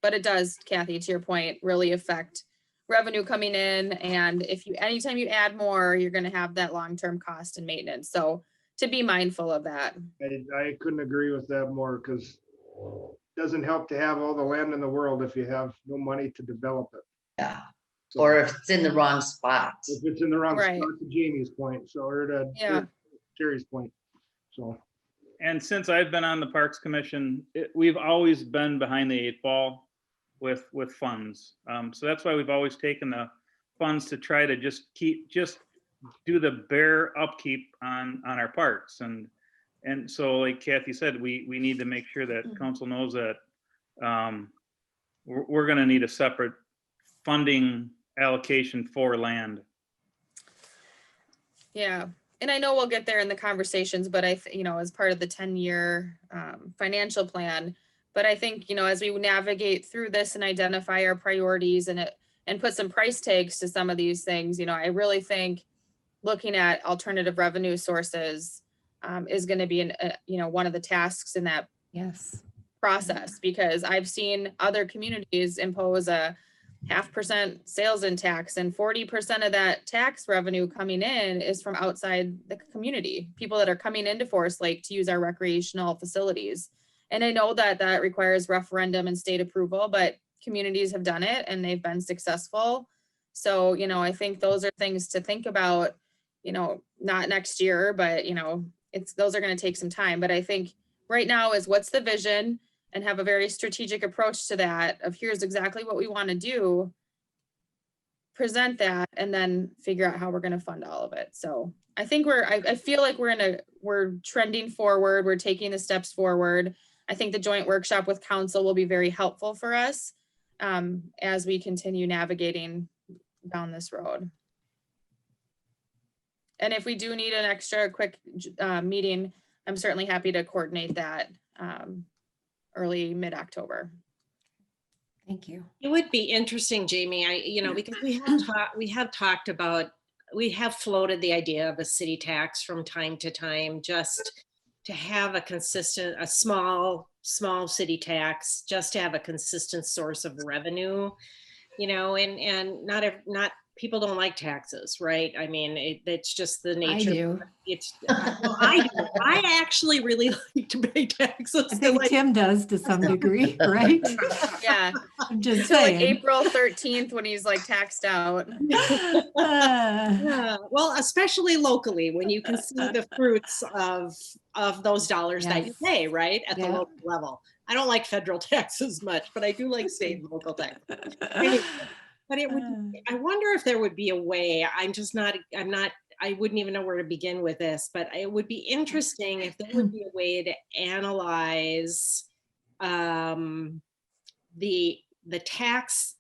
But it does, Kathy, to your point, really affect revenue coming in. And anytime you add more, you're going to have that long-term cost and maintenance. So to be mindful of that. I couldn't agree with that more, because it doesn't help to have all the land in the world if you have no money to develop it. Yeah, So or if it's in the wrong spot. if it's in the wrong Right. spot, to Jamie's point, so, or to Yeah. Terry's point, so. And since I've been on the Parks Commission, we've always been behind the 8 ball with funds. So that's why we've always taken the funds to try to just do the bare upkeep on our parks. And so like Kathy said, we need to make sure that council knows that we're going to need a separate funding allocation for land. Yeah. And I know we'll get there in the conversations, but as part of the 10-year financial plan, but I think, as we navigate through this and identify our priorities and put some price tags to some of these things, I really think looking at alternative revenue sources is going to be one of the tasks in that Yes. process, because I've seen other communities impose a 0.5% sales in tax, and 40% of that tax revenue coming in is from outside the community, people that are coming into Forest Lake to use our recreational facilities. And I know that requires referendum and state approval, but communities have done it and they've been successful. So, I think those are things to think about, not next year, but those are going to take some time. But I think right now is what's the vision, and have a very strategic approach to that of here's exactly what we want to do, present that, and then figure out how we're going to fund all of it. So I think I feel like we're trending forward. We're taking the steps forward. I think the joint workshop with council will be very helpful for us as we continue navigating down this road. And if we do need an extra quick meeting, I'm certainly happy to coordinate that early mid-October. Thank you. it would be interesting, Jamie, because we have floated the idea of a city tax from time to time, just to have a small city tax, just to have a consistent source of revenue, and not people don't like taxes, right? I mean, it's just the nature. I do. I do. I actually really like to pay taxes. I think Tim does to some degree, right? Yeah. I'm just So like saying. April 13th when he's like taxed out. Yeah, well, especially locally, when you can see the fruits of those dollars that you Yes. pay, right, at the Yeah. local level. I don't like federal taxes much, but I do like state and local tax. Anyway, but it would. I wonder if there would be a way. I wouldn't even know where to begin with this, but it would be interesting if there would be a way to analyze the tax,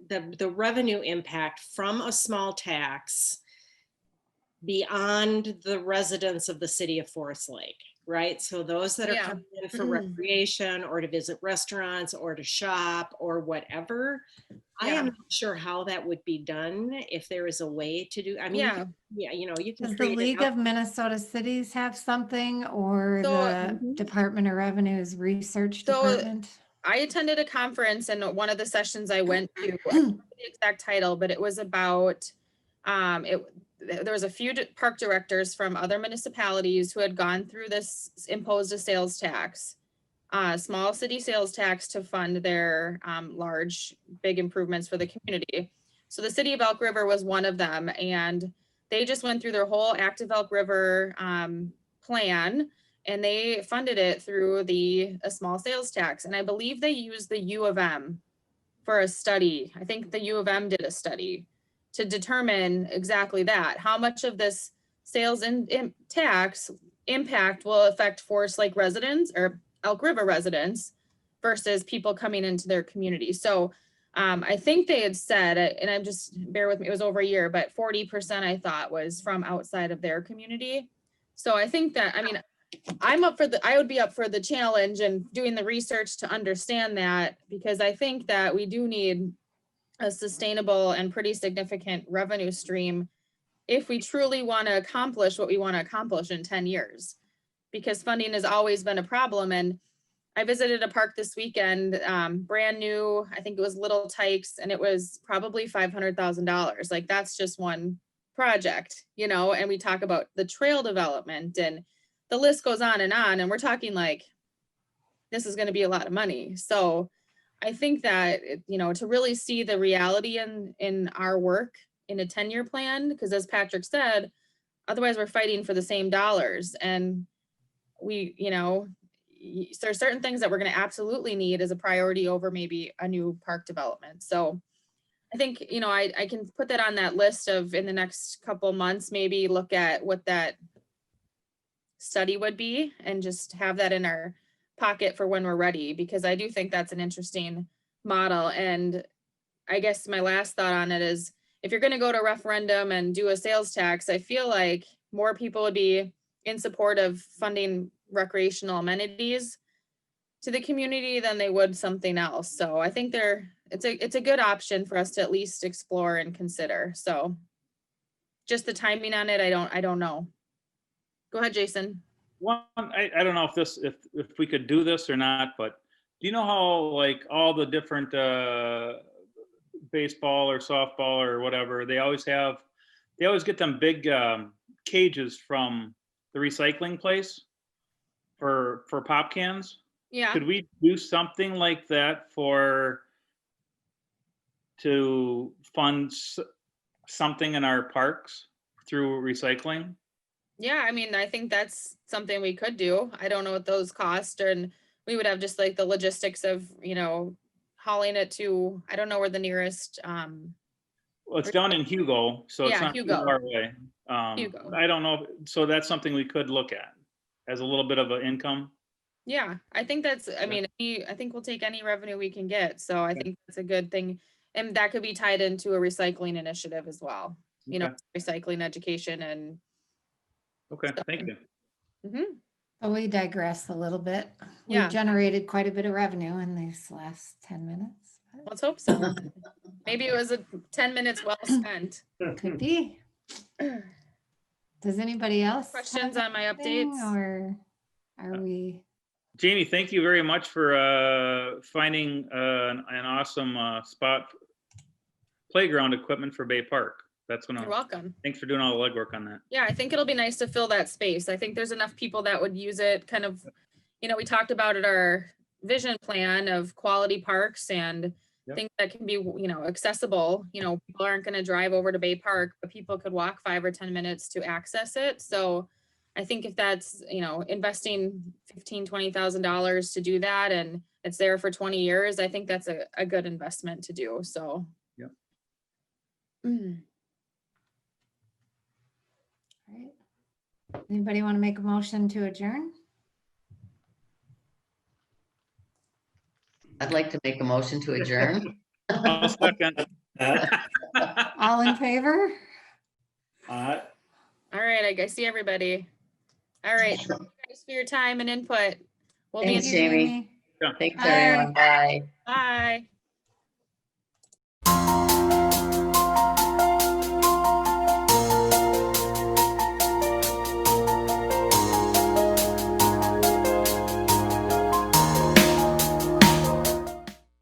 the revenue impact from a small tax beyond the residents of the city of Forest Lake, right? So those that are Yeah. coming in for recreation or to visit restaurants or to shop or whatever, I am Yeah. not sure how that would be done if there is a way to do, I mean, Yeah. yeah, you know, you can Does the create. League of Minnesota Cities have something, or So- the Department of Revenue's research So- department? I attended a conference, and one of the sessions I went to, I don't know the exact title, but it was about, there was a few park directors from other municipalities who had gone through this, imposed a sales tax, small city sales tax to fund their large, big improvements for the community. So the city of Elk River was one of them, and they just went through their whole Active Elk River plan, and they funded it through a small sales tax. And I believe they used the U of M for a study. I think the U of M did a study to determine exactly that. How much of this sales and tax impact will affect Forest Lake residents or Elk River residents versus people coming into their community. So I think they had said, and I'm just, bear with me, it was over a year, but 40% I thought was from outside of their community. So I think that, I mean, I would be up for the challenge and doing the research to understand that, because I think that we do need a sustainable and pretty significant revenue stream if we truly want to accomplish what we want to accomplish in 10 years, because funding has always been a problem. And I visited a park this weekend, brand new, I think it was Little Tykes, and it was probably $500,000. Like, that's just one project, you know, and we talk about the trail development and the list goes on, and we're talking like, this is going to be a lot of money. So I think that, you know, to really see the reality in our work in a 10-year plan, because as Patrick said, otherwise we're fighting for the same dollars. And we, you know, there are certain things that we're going to absolutely need as a priority over maybe a new park development. So I think, you know, I can put that on that list of, in the next couple months, maybe look at what that study would be and just have that in our pocket for when we're ready, because I do think that's an interesting model. And I guess my last thought on it is, if you're going to go to referendum and do a sales tax, I feel like more people would be in support of funding recreational amenities to the community than they would something else. So I think it's a good option for us to at least explore and consider. So just the timing on it, I don't know. Go ahead, Jason. I don't know if we could do this or not, but do you know how, like, all the different baseball or softball or whatever, they always get them big cages from the recycling place for pop cans? Yeah. Could we do something like that to fund something in our parks through recycling? Yeah, I mean, I think that's something we could do. I don't know what those cost, and we would have just like the logistics of, you know, hauling it to, I don't know where the nearest, Well, it's down in Hugo, so it's Yeah, not too Hugo. far away. Hugo. I don't know, so that's something we could look at as a little bit of an income. Yeah, I think that's, I mean, I think we'll take any revenue we can get. So I think that's a good thing. And that could be tied into a recycling initiative as well, you know, Okay. recycling education and. Okay, thank you. Mhm. So we digress a little bit. Yeah. We've generated quite a bit of revenue in these last 10 minutes. Let's hope so. Maybe it was 10 minutes well spent. Could be. Does anybody else? Questions have on my anything, updates? Or are we? Jamie, thank you very much for finding an awesome spot, playground equipment for Bay Park. You're welcome. Thanks for doing all the legwork on that. Yeah, I think it'll be nice to fill that space. I think there's enough people that would use it, kind of, you know, we talked about at our vision plan of quality parks and Yep. things that can be, you know, accessible. You know, people aren't going to drive over to Bay Park, but people could walk 5 or 10 minutes to access it. So I think if that's, you know, investing $15,000-$20,000 to do that, and it's there for 20 years, I think that's a good investment to do. So. Yep. All right. Anybody want to make a motion to adjourn? I'd like to make a motion to adjourn. I'll second. All in favor? Uh, All right, I see everybody. All right, Thanks for your time and input. We'll be in Thanks, Jamie. Thanks, Bye. everyone. Bye. Bye.